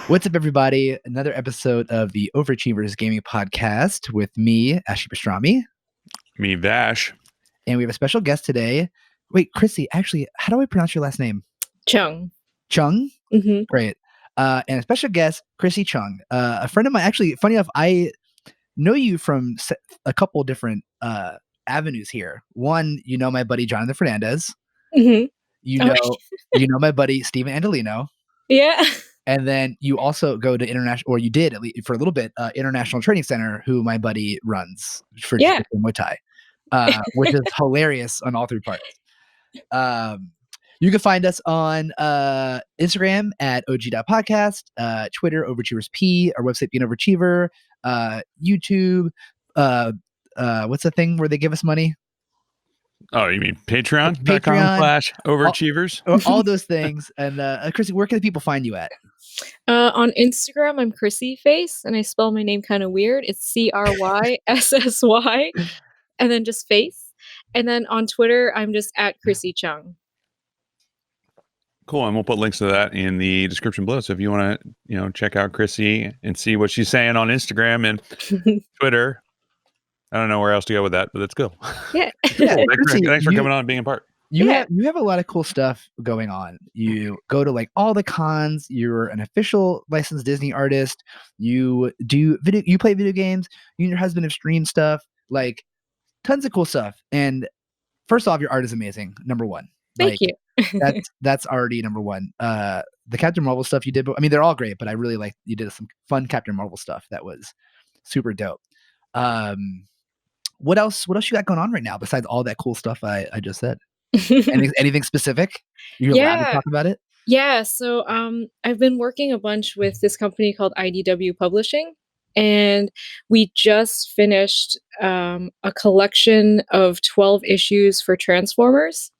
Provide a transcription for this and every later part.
What's up, everybody? Another episode of the Overachievers Gaming Podcast with me, Ashi Pastrami. Me, Vash. And we have a special guest today. Wait, Chrissy, actually, how do I pronounce your last name? Chung. Chung? Mm-hmm. Great. And a special guest, Chrissy Chung. A friend of mine, actually, funny enough, I know you from a couple different avenues here. One, you know my buddy, Jonathan Fernandez. Mm-hmm. You know my buddy, Steven Andolino. Yeah. And then you also go to international, or you did at least for a little bit, International Training Center, who my buddy runs for Muay Thai, which is hilarious on all three parts. You can find us on Instagram at og.podcast, Twitter, OveraachieversP, our website, Being Overachiever, YouTube. What's the thing where they give us money? Oh, you mean Patreon.com/overachievers? All those things. And Chrissy, where can the people find you at? On Instagram, I'm Chrissy Face, and I spell my name kind of weird. It's CRYSSY, and then just Face. And then on Twitter, I'm just at Chrissy Chung. Cool, and we'll put links to that in the description below. So if you want to, check out Chrissy and see what she's saying on Instagram and Twitter. I don't know where else to go with that, but let's go. Yeah. Yeah. Thanks for coming on and being a part. You have a lot of cool stuff going on. You go to like all the cons. You're an official licensed Disney artist. You do video. You play video games. You and your husband have streamed stuff. Like tons of cool stuff. And first off, your art is amazing. Number one. Thank you. that's already number one. The Captain Marvel stuff you did. I mean, they're all great, but I really like you did some fun Captain Marvel stuff that was super dope. What else you got going on right now besides all that cool stuff I just said? Anything specific? You're allowed to talk about it? Yeah. So I've been working a bunch with this company called IDW Publishing, and we just finished a collection of 12 issues for Transformers.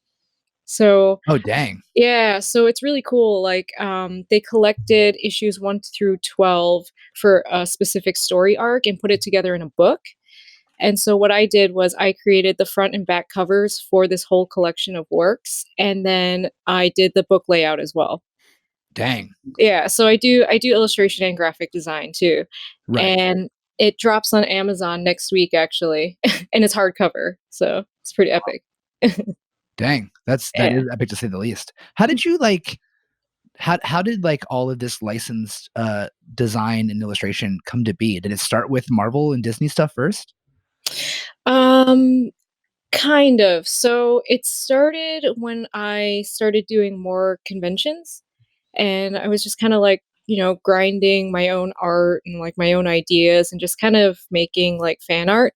So oh dang. Yeah, so it's really cool. Like they collected issues 1 through 12 for a specific story arc and put it together in a book. And so what I did was I created the front and back covers for this whole collection of works, and then I did the book layout as well. Dang. Yeah, so I do illustration and graphic design too. Right. And it drops on Amazon next week actually, and it's hardcover, so it's pretty epic. Dang, that is epic to say the least. How did you how did all of this licensed design and illustration come to be? Did it start with Marvel and Disney stuff first? Kind of. So it started when I started doing more conventions, and I was just kind of grinding my own art and my own ideas and just kind of making fan art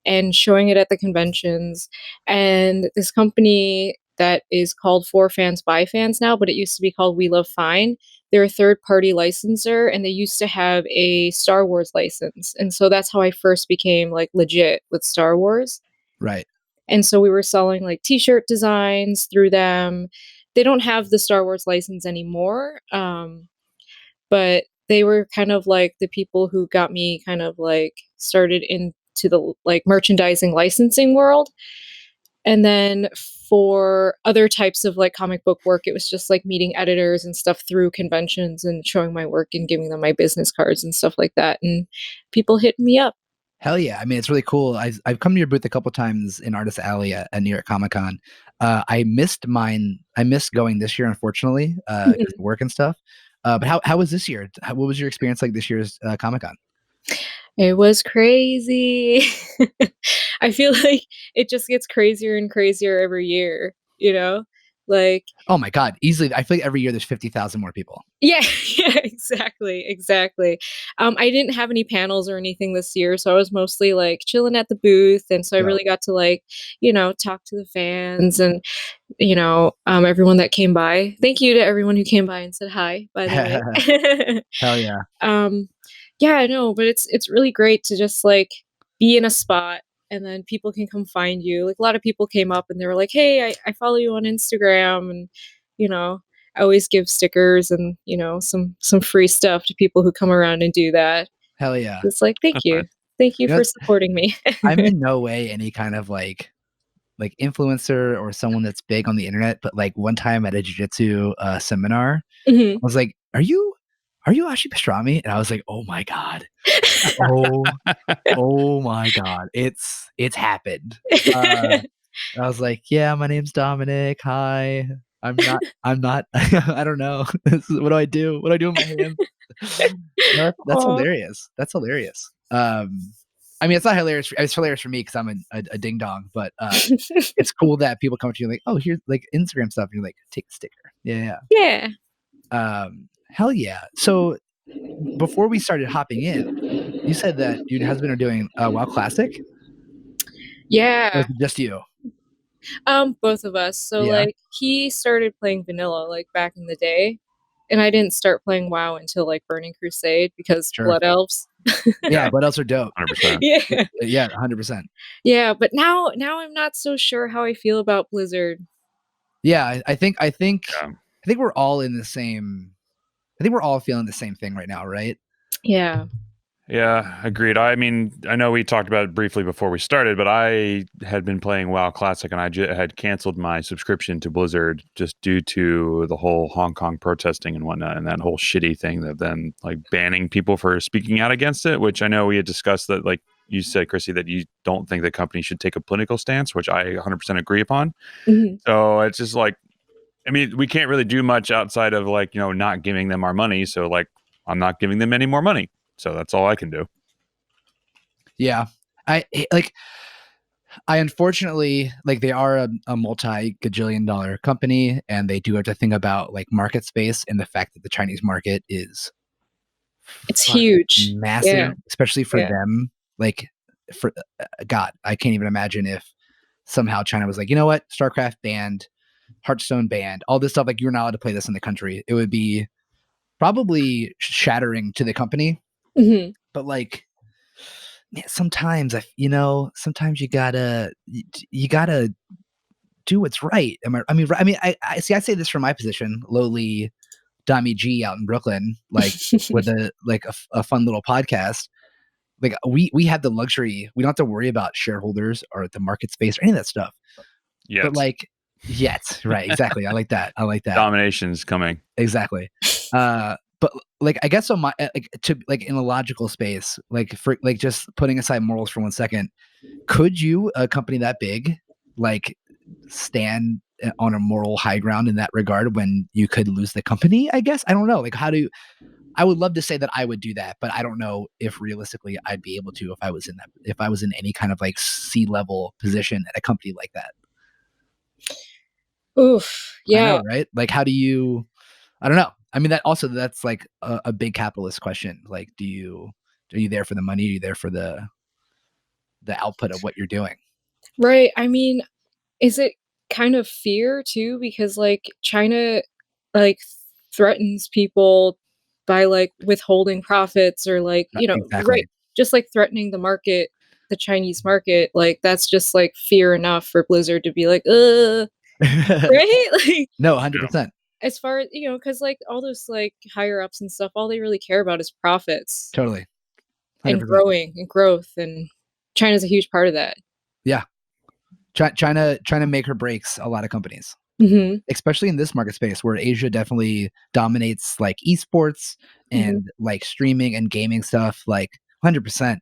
and showing it at the conventions. And this company that is called For Fans by Fans now, but it used to be called We Love Fine. They're a third-party licensor, and they used to have a Star Wars license. And so that's how I first became legit with Star Wars. Right. And so we were selling t-shirt designs through them. They don't have the Star Wars license anymore, but they were kind of the people who got me kind of started into the merchandising licensing world. And then for other types of comic book work, it was just meeting editors and stuff through conventions and showing my work and giving them my business cards and stuff like that. And people hit me up. Hell yeah. I mean, it's really cool. I've come to your booth a couple times in Artist Alley at New York Comic Con. I missed mine. I missed going this year, unfortunately, because of work and stuff. But how was this year? What was your experience like this year's Comic Con? It was crazy. I feel like it just gets crazier and crazier every year, oh my God, easily. I feel like every year there's 50,000 more people. Yeah, exactly. I didn't have any panels or anything this year, so I was mostly chilling at the booth. And so I really got to talk to the fans and, everyone that came by. Thank you to everyone who came by and said hi, by the way. Hell yeah. Yeah, I know, but it's really great to just be in a spot and then people can come find you. A lot of people came up and they were like, "Hey, I follow you on Instagram," and I always give stickers and some free stuff to people who come around and do that. Hell yeah! It's thank you for supporting me. I'm in no way any kind of influencer or someone that's big on the internet, but one time at a jiu-jitsu seminar, I was like, "Are you are you actually pastrami? And I was like, oh my God. Oh, oh my God. It's happened. I was like, yeah, my name's Dominic. Hi. I'm not, I don't know. What do I do? What do I do with my hands? No, that's Aw. hilarious. That's hilarious. I mean, it's not hilarious. It's hilarious for me because I'm a ding dong, but it's cool that people come to you like, oh, here's like Instagram stuff. And you're like, take the sticker. Yeah. Yeah. Hell yeah. So before we started hopping in, you said that you and your husband are doing WoW Classic. Or Yeah. is it just you? Both of us. So Yeah, like he started playing vanilla like back in the day, and I didn't start playing WoW until like Burning Crusade because sure. Blood Elves. Yeah, Yeah, Blood Elves are dope. 100%. Yeah. Yeah, 100%. Yeah, but now I'm not so sure how I feel about Blizzard. Yeah, I think Yeah. we're all in the same. I think we're all feeling the same thing right now, right? Yeah. Yeah, agreed. I mean, I know we talked about it briefly before we started, but I had been playing WoW Classic and had canceled my subscription to Blizzard just due to the whole Hong Kong protesting and whatnot, and that whole shitty thing of them like banning people for speaking out against it, which I know we had discussed that, like you said, Chrissy, that you don't think the company should take a political stance, which I 100% agree upon. Mhm. So it's just like, I mean, we can't really do much outside of like, not giving them our money. So like, I'm not giving them any more money. So that's all I can do. Yeah, like. I unfortunately like they are a multi-gajillion dollar company, and they do have to think about like market space and the fact that the Chinese market is It's fucking huge. massive, Yeah. especially for Yeah. them. Like, for God, I can't even imagine if somehow China was like, you know what, StarCraft banned, Hearthstone banned, all this stuff. Like, you're not allowed to play this in the country. It would be probably shattering to the company. Mhm. But like, man, sometimes sometimes you gotta do what's right. I see. I say this from my position, lowly Dami G out in Brooklyn, like with a fun little podcast. Like we have the luxury. We don't have to worry about shareholders or the market space or any of that stuff. But Yet. like, yet, right? Exactly. I like that. I like that. Domination's coming. Exactly. But like, I guess on my like to like in a logical space, like for like just putting aside morals for 1 second, could you, a company that big, like stand on a moral high ground in that regard when you could lose the company? I guess I don't know. Like, I would love to say that I would do that, but I don't know if realistically I'd be able to if I was in any kind of like C-level position at a company like that. Oof. I know, Yeah. right? Like, how do you? I don't know. I mean, that's like a big capitalist question. Like, are you there for the money? Are you there for the output of what you're doing? Right. I mean, is it kind of fear too? Because like China like threatens people by like withholding profits or like, right, Exactly. just like threatening the market, the Chinese market, like that's just like fear enough for Blizzard to be like, right? Like No, Yeah. 100%. as far as because like all those like higher ups and stuff, all they really care about is profits Totally. and 100%. growing and growth, and China's a huge part of that. Yeah. China trying to make or breaks a lot of companies, Mhm. especially in this market space where Asia definitely dominates like esports Mhm. and like streaming and gaming stuff, like 100%.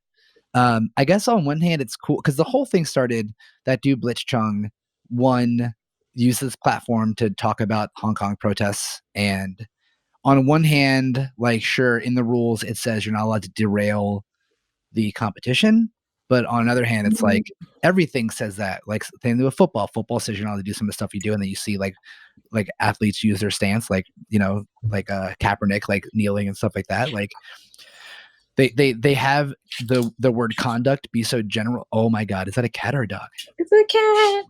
I guess on one hand it's cool because the whole thing started, that dude Blitzchung one used this platform to talk about Hong Kong protests, and on one hand, like, sure, in the rules it says you're not allowed to derail the competition, but on another hand, it's Mhm. like everything says that. Like, same thing with football. Football says you're not allowed to do some of the stuff you do, and then you see like athletes use their stance, like like Kaepernick, like kneeling and stuff like that. Like they have the word conduct be so general. Oh my God, is that a cat or a dog? It's a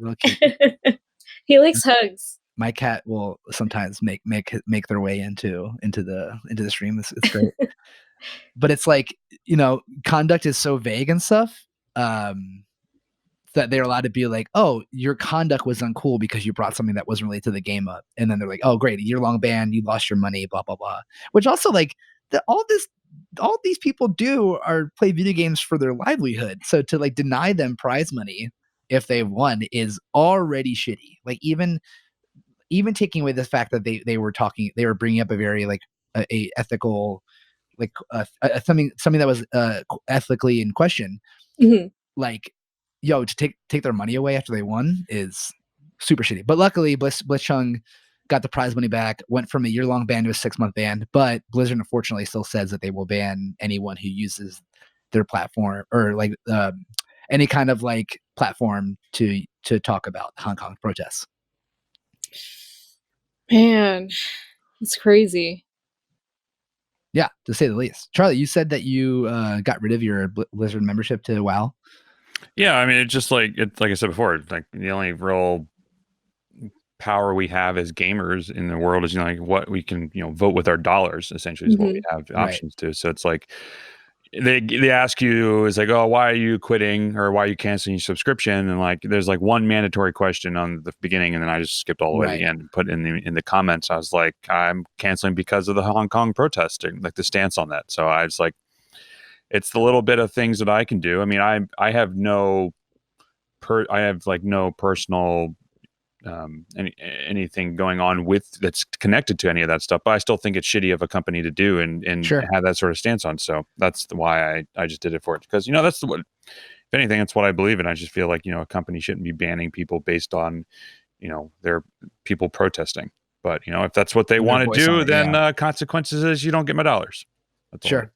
Real cute. cat. He likes hugs. My cat will sometimes make their way into the stream. It's great. But it's like, conduct is so vague and stuff, um, that they're allowed to be like, oh, your conduct was uncool because you brought something that wasn't related to the game up. And then they're like, oh, great, a year-long ban, you lost your money, blah, blah, blah. Which also, like, all these people do are play video games for their livelihood. So to like deny them prize money if they've won is already shitty. Like, even taking away the fact that they were bringing up a very like a ethical something that was ethically in question, Mhm. like, yo, to take their money away after they won is super shitty. But luckily, Blitzchung got the prize money back, went from a year-long ban to a 6-month ban. But Blizzard unfortunately still says that they will ban anyone who uses their platform or like any kind of like platform to talk about Hong Kong protests. Man, it's crazy. Yeah, to say the least. Charlie, you said that you got rid of your Blizzard membership to WoW. Yeah, I mean, it's just like I said before, like the only real power we have as gamers in the world is like what we can vote with our dollars. Essentially, is what we Mhm. have Right. options to. So it's like they ask you is like, oh, why are you quitting or why are you canceling your subscription? And like there's like one mandatory question on the beginning, and then I just skipped all the way to the end and put in the comments. I was like, I'm canceling because of the Hong Kong protesting, like the stance on that. So I was like, it's the little bit of things that I can do. I mean, I have no personal anything going on with that's connected to any of that stuff, but I still think it's shitty of a company to do and Sure. have that sort of stance on. So that's why I just did it for it, because that's what, if anything, that's what I believe in. I just feel like a company shouldn't be banning people based on their people protesting. But if that's what they Their want to voice on do, it, then yeah. consequences is you don't get my dollars. That's all. Sure.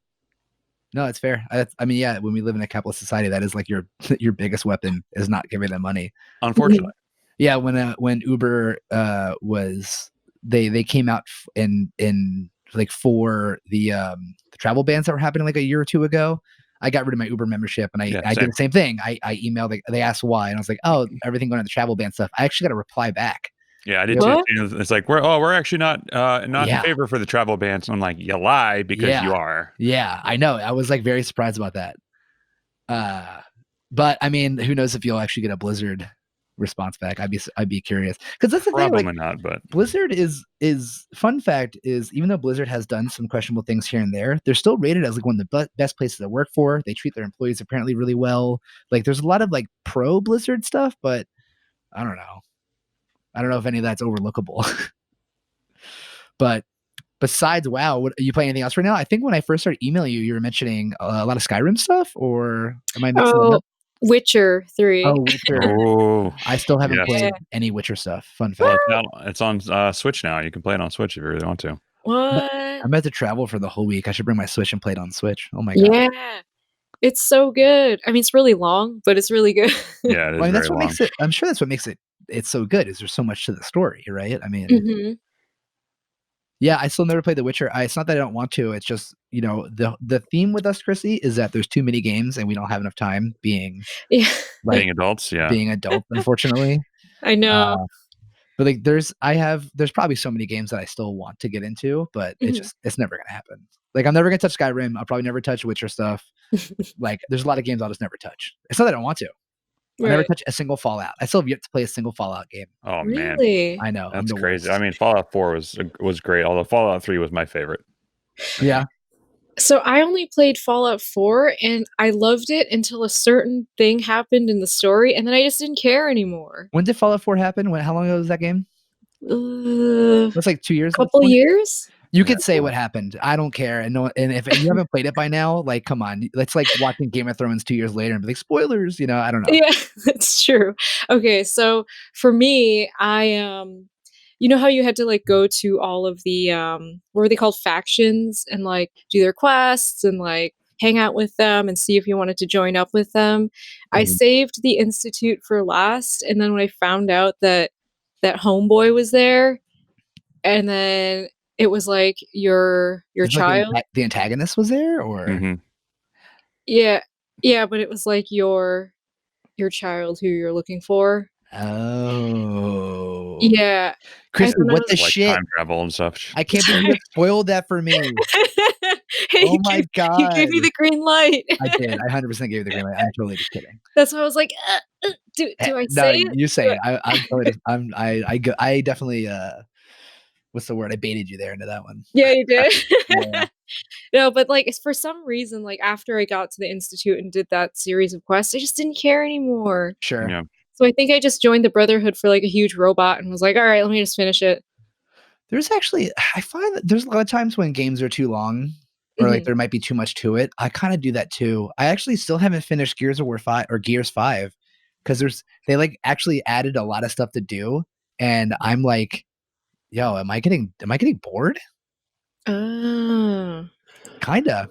No, it's fair. I mean, yeah, when we live in a capitalist society, that is like your biggest weapon is not giving them money. Unfortunately. Yeah, when Uber was they came out in like for the travel bans that were happening like a year or two ago. I got rid of my Uber membership and I did the same thing. I emailed, they asked why, and I was like, oh, everything going on the travel ban stuff. I actually got a reply back. Yeah, I did too. It's like we're actually not in favor for the travel bans. I'm like, you lie because you are. Yeah, I know. I was like very surprised about that. But I mean, who knows if you'll actually get a Blizzard response back? I'd be curious, because that's the thing. Probably Like, not, but Blizzard is fun fact is, even though Blizzard has done some questionable things here and there, they're still rated as like one of the best places to work for. They treat their employees apparently really well. Like, there's a lot of like pro Blizzard stuff, but I don't know. I don't know if any of that's overlookable. But besides WoW, are you playing anything else right now? I think when I first started emailing you, you were mentioning a lot of Skyrim stuff, or am I mixing it up? Witcher 3. Oh, Witcher. Oh, I still haven't yes. played any Witcher stuff. Fun Well, fact. it's on Switch now. You can play it on Switch if you really want to. What? I'm about to travel for the whole week. I should bring my Switch and play it on Switch. Oh my god. Yeah. It's so good. I mean, it's really long, but it's really good. Yeah, it is Well, I mean, that's very what long. makes it. I'm sure that's what makes it's so good. Is there's so much to the story, right? I mean, Mhm. yeah, I still never played The Witcher. It's not that I don't want to. It's just, the theme with us, Chrissy, is that there's too many games and we don't have enough time being Yeah. like Being adults, yeah. being adults, unfortunately. I know. But like there's probably so many games that I still want to get into, but Mhm. it's never gonna happen. Like, I'm never gonna touch Skyrim. I'll probably never touch Witcher stuff. Like, there's a lot of games I'll just never touch. It's not that I don't want to. I'll never Right. touch a single Fallout. I still have yet to play a single Fallout game. Oh man, Really? I know. I'm that's the crazy. worst. I mean, Fallout 4 was great, although Fallout 3 was my favorite. Yeah. So I only played Fallout 4 and I loved it until a certain thing happened in the story, and then I just didn't care anymore. When did Fallout 4 happen? How long ago was that game? That's like 2 years at this Couple point. years? You Yeah, could say what happened. I don't care. And if you haven't played it by now, like, come on. That's like watching Game of Thrones 2 years later and be like, spoilers, I don't know. Yeah, that's true. Okay, so for me, you know how you had to like go to all of the what were they called, factions, and like do their quests and like hang out with them and see if you wanted to join up with them. I Mhm. saved the Institute for last, and then when I found out that Homeboy was there, and then it was like your Is it like child. the antagonist was there, or? Mhm. Yeah. Yeah, but it was like your child who you're looking for. Oh. Yeah. I Chrissy, don't what know. the Like shit? time travel and stuff. I can't believe you just spoiled that for me. Hey, Oh my you gave god. me the green light. I did. I 100% gave you the green light. I'm totally just kidding. That's why I was like, do I No, say it? you say Do it. I'm totally just I definitely, what's the word? I baited you there into that one. Yeah, you did. Yeah. No, but, like, it's for some reason, like, after I got to the Institute and did that series of quests, I just didn't care anymore. Sure. Yeah. So I think I just joined the Brotherhood for, like, a huge robot and was like, "Alright, let me just finish it." There's actually I find that there's a lot of times when games are too long, or like Mhm. there might be too much to it. I kind of do that too. I actually still haven't finished Gears of War 5 or Gears 5 because they like actually added a lot of stuff to do, and I'm like, yo, am I getting bored? Ah. Kinda.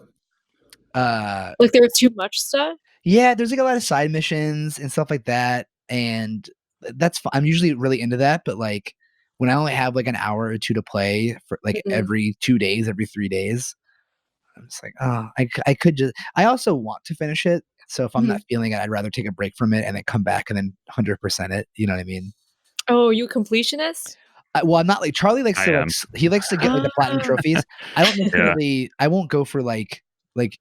Uh, Like, there was too much stuff? yeah, there's like a lot of side missions and stuff like that, and that's fine. I'm usually really into that, but like when I only have like an hour or two to play for like Mhm. every 2 days, every 3 days, I'm just like, oh, I could just. I also want to finish it, so if I'm not Mhm. feeling it, I'd rather take a break from it and then come back and then 100% it. You know what I mean? Oh, you a completionist? Well, I'm not like Charlie likes I to am. he likes to get like the platinum Ah. trophies. I don't Yeah. necessarily. I won't go for like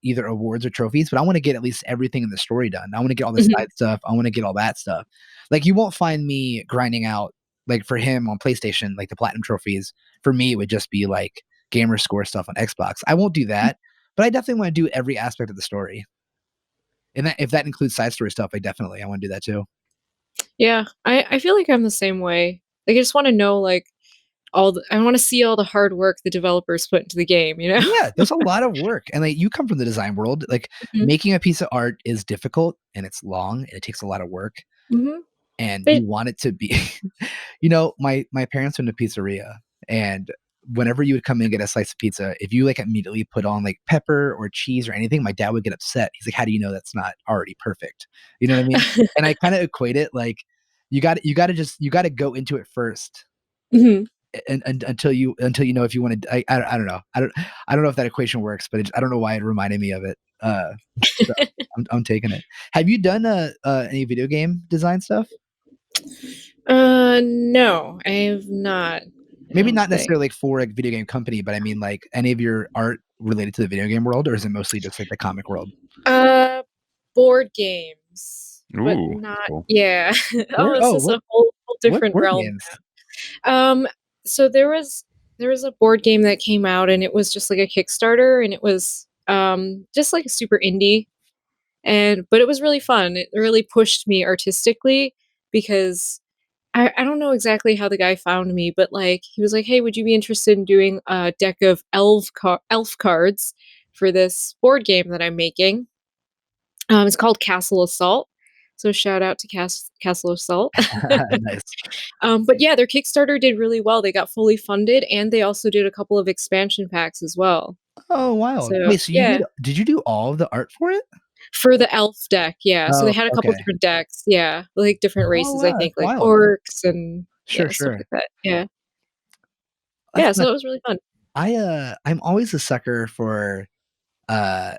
either awards or trophies, but I want to get at least everything in the story done. I want to get all the Mhm. side stuff. I want to get all that stuff. Like you won't find me grinding out like for him on PlayStation, like the platinum trophies. For me, it would just be like gamer score stuff on Xbox. I won't do that, but I definitely want to do every aspect of the story. And that if that includes side story stuff, I want to do that too. Yeah, I feel like I'm the same way. Like, I just wanna know, like, I wanna see all the hard work the developers put into the game, you know? Yeah, there's a lot of work, and like you come from the design world. Like Mhm, making a piece of art is difficult and it's long and it takes a lot of work, mhm. and you But want it to be. My parents owned a pizzeria, and whenever you would come in and get a slice of pizza, if you like immediately put on like pepper or cheese or anything, my dad would get upset. He's like, "How do you know that's not already perfect?" You know what I mean? And I kind of equate it like you got to go into it first Mhm. and until you know if you want to. I don't know. I don't know if that equation works, but I don't know why it reminded me of it. So I'm taking it. Have you done any video game design stuff? No, I have not, I Maybe don't not think. necessarily like for a video game company, but I mean like any of your art related to the video game world, or is it mostly just like the comic world? Uh, board games, but Ooh, not cool. yeah. Oh, Board this oh, is a whole what different board realm games? now. So there was a board game that came out, and it was just like a Kickstarter, and it was, just like super indie, but it was really fun. It really pushed me artistically because I don't know exactly how the guy found me, but, like, he was like, "Hey, would you be interested in doing a deck of elf cards for this board game that I'm making?" It's called Castle Assault, so shout out to Castle Assault. Nice. But yeah, their Kickstarter did really well. They got fully funded, and they also did a couple of expansion packs as well. Oh, wild. So, Wait, so yeah. did you do all of the art for it? For the elf deck, yeah, so they Oh, had a couple okay. different decks, yeah, like different Oh, races, I wow, think, that's like wild. orcs and Sure, yeah, stuff sure. like that, yeah. That's Yeah, so nuts. it was really fun. I'm always a sucker for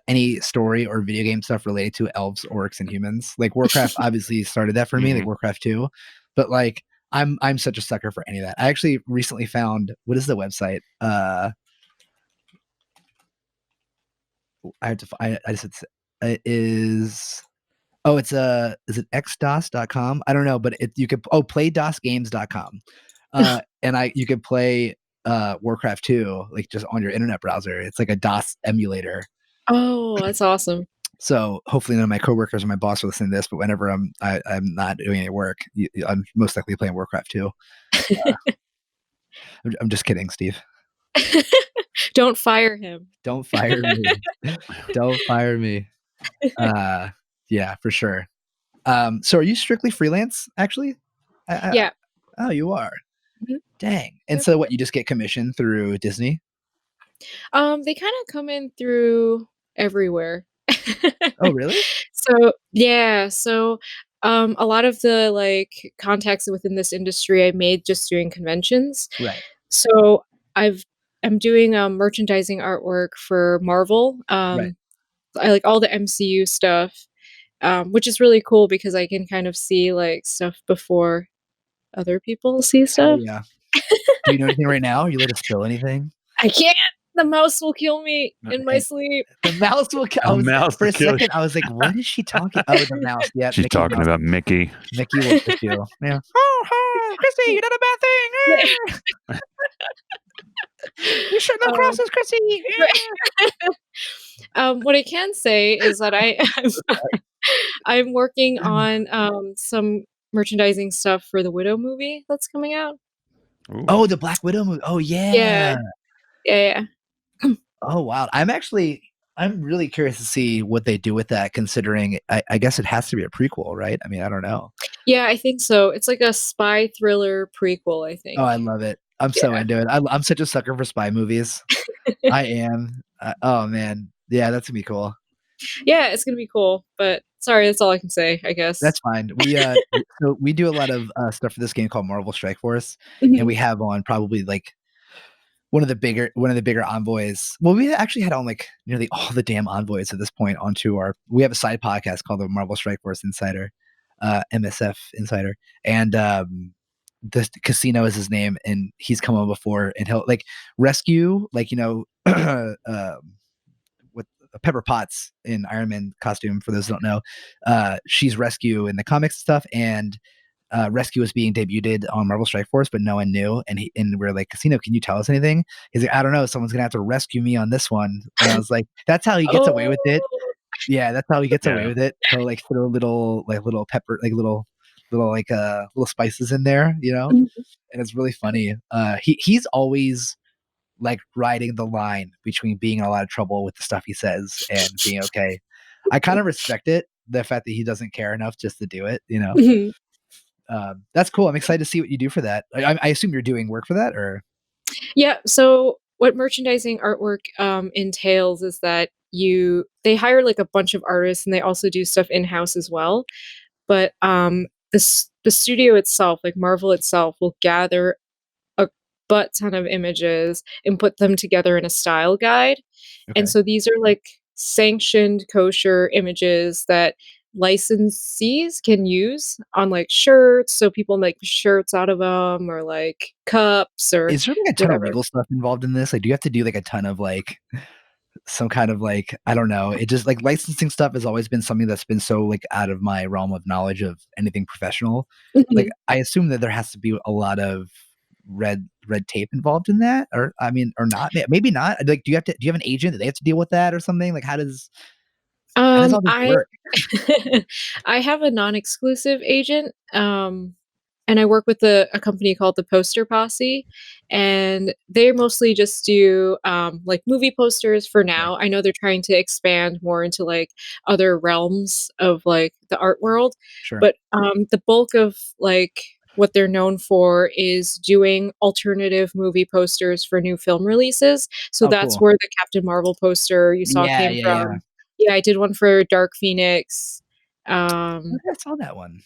any story or video game stuff related to elves, orcs, and humans. Like Warcraft obviously started that for me, like Mhm. Warcraft 2. But like I'm such a sucker for any of that. I actually recently found what is the website? I have to I just it is oh it's is it xdos.com? I don't know, but you could playdosgames.com. And you could play Warcraft 2 like just on your internet browser. It's like a DOS emulator. Oh, that's awesome. So hopefully none of my coworkers or my boss will listen to this, but whenever I'm not doing any work, I'm most likely playing Warcraft 2. I'm just kidding, Steve. Don't fire him. Don't fire me. Don't fire me. Uh, yeah, for sure. So are you strictly freelance actually? I Yeah. oh, you are. Mhm. Dang. And Yep. so what, you just get commissioned through Disney? They kinda come in through everywhere. Oh, really? So yeah, a lot of the, like, contacts within this industry I made just doing conventions. Right. So, I've I'm doing, merchandising artwork for Marvel, Right. I like all the MCU stuff, which is really cool because I can kind of see, like, stuff before other people see Hell stuff. yeah. Do you know anything right now? Are you allowed to spill anything? I can't! The mouse will kill me No, in my hey, sleep. the mouse will ki I A was mouse for to a kill second, you. I was like, "What is she talking?" Oh, the mouse. Yeah, She's Mickey talking Mouse. about Mickey. Mickey will get you. Yeah. "Oh, oh, Chrissy, you did a bad thing. Yeah. You shouldn't have crossed Um, this, Chrissy." what I can say is that I'm working on, some merchandising stuff for the Widow movie that's coming out. Ooh. Oh, the Black Widow movie. Oh, Yeah. yeah. Yeah, yeah. Oh wow. I'm really curious to see what they do with that, considering I guess it has to be a prequel, right? I mean, I don't know. Yeah, I think so. It's like a spy thriller prequel, I Oh, think. I love it. I'm so Yeah. into it. I'm such a sucker for spy movies. I am. Oh man. Yeah, that's gonna be cool. Yeah, it's gonna be cool, but sorry, that's all I can say, I guess. That's fine. So we do a lot of stuff for this game called Marvel Strike Force, and Mhm. we have on probably like one of the bigger envoys. Well, we actually had on like nearly all the damn envoys at this point onto our. We have a side podcast called the Marvel Strike Force Insider, MSF Insider, and the casino is his name, and he's come on before, and he'll like rescue like with Pepper Potts in Iron Man costume. For those who don't know, she's Rescue in the comics stuff, and Rescue was being debuted on Marvel Strike Force, but no one knew. And we're like, Casino, can you tell us anything? He's like, I don't know. Someone's gonna have to rescue me on this one. And I was like, that's how he gets away with it. Oh. Yeah, that's how he gets away Yeah. with it. He'll like throw little pepper, like little like little spices in there, you know. Mhm. And it's really funny. He's always like riding the line between being in a lot of trouble with the stuff he says and being okay. I kind of respect it, the fact that he doesn't care enough just to do it, you know. Mhm. That's cool. I'm excited to see what you do for that. I assume you're doing work for that, or Yeah, so what merchandising artwork, entails is that they hire, like, a bunch of artists, and they also do stuff in-house as well, but, the studio itself, like, Marvel itself, will gather a butt ton of images and put them together in a style guide. And okay. so these are like sanctioned kosher images that licensees can use on like shirts. So people make shirts out of them or like cups or Is there like a ton of whatever. legal stuff involved in this? Like, do you have to do like a ton of like some kind of like I don't know. It just like licensing stuff has always been something that's been so like out of my realm of knowledge of anything professional. Like, Mhm. I assume that there has to be a lot of red tape involved in that, or I mean, or not. Maybe not. Like, do you have an agent that they have to deal with that or something? Like, how does all this I work? I have a non-exclusive agent, and I work with a company called the Poster Posse, and they mostly just do, like, movie posters for Okay, now. I know they're trying to expand more into, like, other realms of, like, the art world, sure. but, the bulk of, like, what they're known for is doing alternative movie posters for new film releases, so Oh, that's cool. where the Captain Marvel poster you saw Yeah, came yeah, yeah. from. Yeah, I did one for Dark Phoenix. Okay, I saw that one.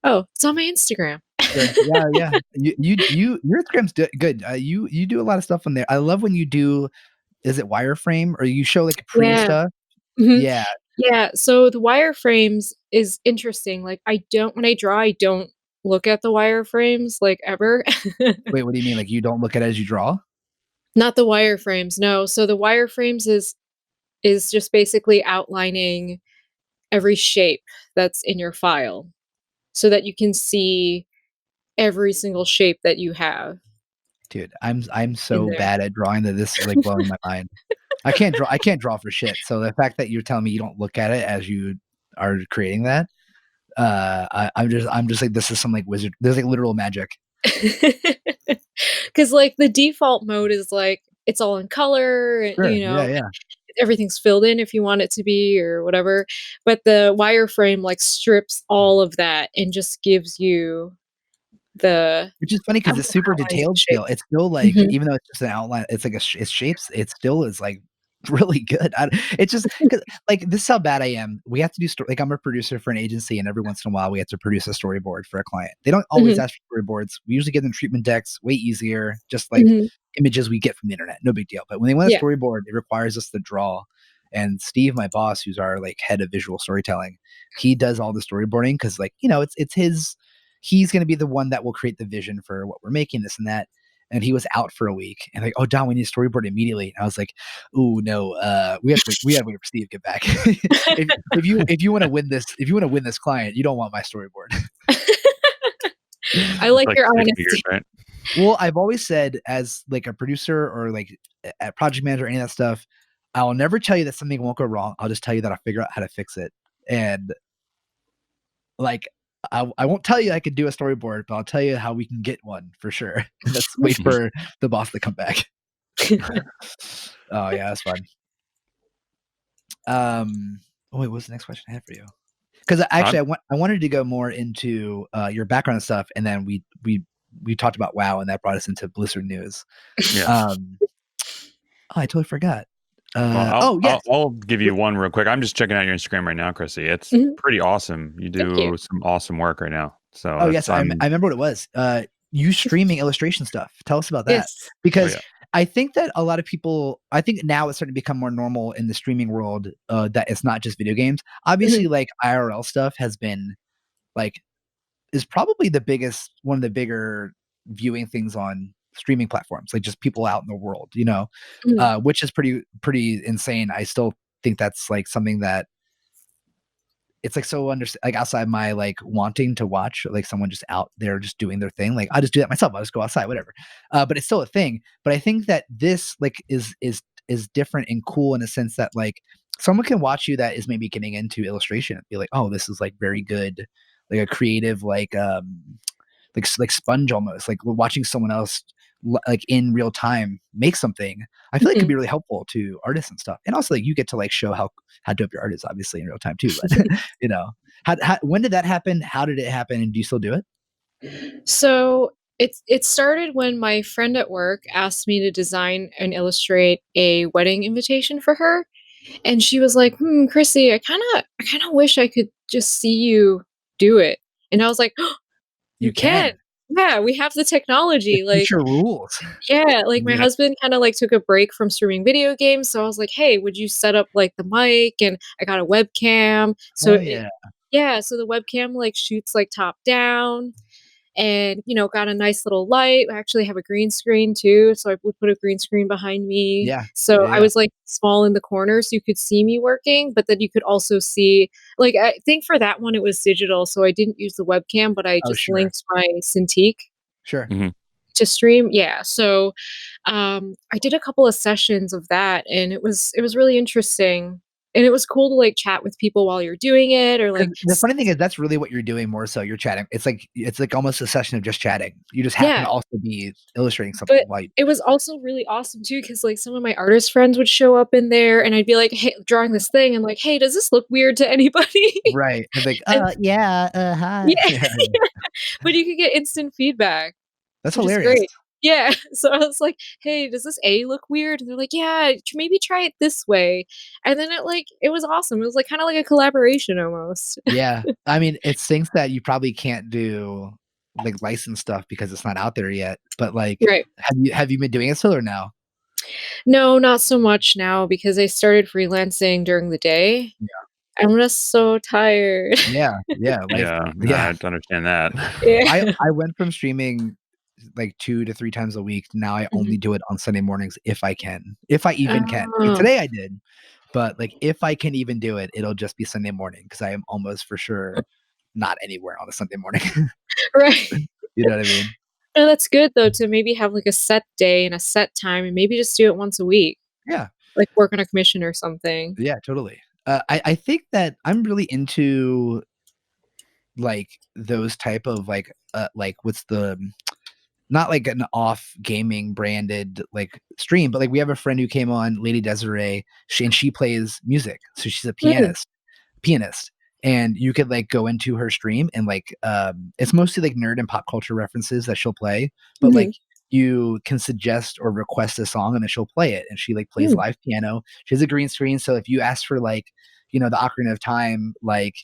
Oh, it's on my Instagram. Sure. Yeah, yeah. Your Instagram's good. You do a lot of stuff on there. I love when you do. Is it wireframe or you show like pre Yeah. stuff? Mhm. Yeah. Yeah, so the wireframes is interesting, like, when I draw, I don't look at the wireframes, like, ever. Wait, what do you mean? Like you don't look at it as you draw? Not the wireframes, no, so the wireframes is just basically outlining every shape that's in your file so that you can see every single shape that you have Dude, I'm in so there. bad at drawing that this is like blowing my mind. I can't draw for shit. So the fact that you're telling me you don't look at it as you are creating that, I'm just like this is some like wizard. There's like literal magic. 'Cause, like, the default mode is, like, it's all in color, Sure. Yeah, yeah. everything's filled in if you want it to be or whatever, but the wireframe, like, strips all of that and just gives you the Which is funny because it's super outlines and detailed still. shapes. It's still like Mhm, even though it's just an outline, it's like it's shapes, it still is like really good. It's just because like this is how bad I am. We have to do like I'm a producer for an agency, and every once in a while we have to produce a storyboard for a client. They don't always mhm, ask for storyboards. We usually give them treatment decks, way easier, just like mhm, images we get from the internet, no big deal. But when they want a yeah. storyboard, it requires us to draw. And Steve, my boss, who's our like head of visual storytelling, he does all the storyboarding because like it's his he's going to be the one that will create the vision for what we're making, this and that. And he was out for a week, and like, oh, Don, we need a storyboard immediately. And I was like, oh no, we have to wait for Steve to get back. If you want to win this, if you want to win this client, you don't want my storyboard. I It's like like your 6 years, honesty. right? Well, I've always said, as like a producer or like a project manager, any of that stuff, I'll never tell you that something won't go wrong. I'll just tell you that I'll figure out how to fix it. And like, I won't tell you I could do a storyboard, but I'll tell you how we can get one for sure. And that's wait for the boss to come back. Oh yeah, that's fun. Oh wait, what's the next question I had for you? Because Uh, actually, I wanted to go more into your background and stuff, and then we talked about WoW, and that brought us into Blizzard news. yeah. Um, oh, I totally forgot. Well, Oh yes, I'll give you one real quick. I'm just checking out your Instagram right now, Chrissy. It's Mhm. pretty awesome. You Thank you. do some awesome work right now. So oh that's yes, I remember what it was. You streaming illustration stuff. Tell us about that Yes. oh because yeah. I think that a lot of people. I think now it's starting to become more normal in the streaming world that it's not just video games. Mhm, Obviously, like IRL stuff has been like is probably the biggest one of the bigger viewing things on streaming platforms, like just people out in the world, mhm, which is pretty insane. I still think that's like something that it's like so like outside my like wanting to watch like someone just out there just doing their thing. Like I just do that myself. I just go outside, whatever. But it's still a thing. But I think that this like is different and cool in a sense that like someone can watch you that is maybe getting into illustration and be like, oh, this is like very good, like a creative like sponge almost like we're watching someone else like in real time make something. I feel like it could mhm. be really helpful to artists and stuff, and also like you get to like show how dope your art is obviously in real time too. But when did that happen? How did it happen? And do you still do it? So it started when my friend at work asked me to design and illustrate a wedding invitation for her, and she was like, "Hmm, Chrissy, I kind of wish I could just see you do it." And I was like, "Oh, You you can." can. Yeah, we have the The technology. Like, future rules. yeah, like my Yeah. husband kind of like took a break from streaming video games, so I was like, "Hey, would you set up like the mic?" And I got a webcam. So Oh it, yeah. yeah, so the webcam like shoots like top down and, got a nice little light. I actually have a green screen too, so I would put a green screen behind me. Yeah. So Yeah. I Yeah. was like small in the corner so you could see me working, but then you could also see like I think for that one it was digital, so I didn't use the webcam, but I Oh just sure. linked my Cintiq Sure. Mhm. to stream. Yeah. So I did a couple of sessions of that and it was really interesting. And it was cool to like chat with people while you're doing it or like 'Cause the funny thing is that's really what you're doing more so. You're chatting. It's like almost a session of just chatting. You just happen yeah. to also be illustrating something But while you it was also really awesome too, because like, some of my artist friends would show up in there, and I'd be like, "Hey" drawing this thing, and like, "Hey, does this look weird to anybody?" right. And like, And yeah, hi. yeah, Yeah. but you could get instant feedback, That's which is hilarious. great. Yeah, so I was like, "Hey, does this A look weird?" And they're like, "Yeah, maybe try it this way." And then it was awesome. It was, like, kinda like a collaboration almost. Yeah. I mean, it stinks that you probably can't do, like, licensed stuff because it's not out there yet, but, like, Right. have you been doing it still or no? No, not so much now because I started freelancing during the day. Yeah. I'm just so tired. Yeah, yeah, life Yeah. No, yeah. I understand that. Yeah. I went from streaming, like, 2 to 3 times a week, now I Mhm. only do it on Sunday mornings if I can, if I even can. Like, Oh. today I did, but, like, if I can even do it, it'll just be Sunday morning because I am almost for sure not anywhere on a Sunday morning. Right. You know what I mean? No, that's good though to maybe have, like, a set day and a set time and maybe just do it once a week, Yeah. like work on a commission or something. Yeah, totally. I think that I'm really into, like, those type of, like, what's the not like an off gaming branded, like, stream, but, like, we have a friend who came on, Lady Desiree, she plays music, so she's a Mm, pianist, and you could, like, go into her stream and, like, it's mostly, like, nerd and pop culture references that she'll play, but, like, mhm, you can suggest or request a song, and then she'll play it, and she, like, plays mm. live piano. She has a green screen, so if you ask for, like, the Ocarina of Time, like,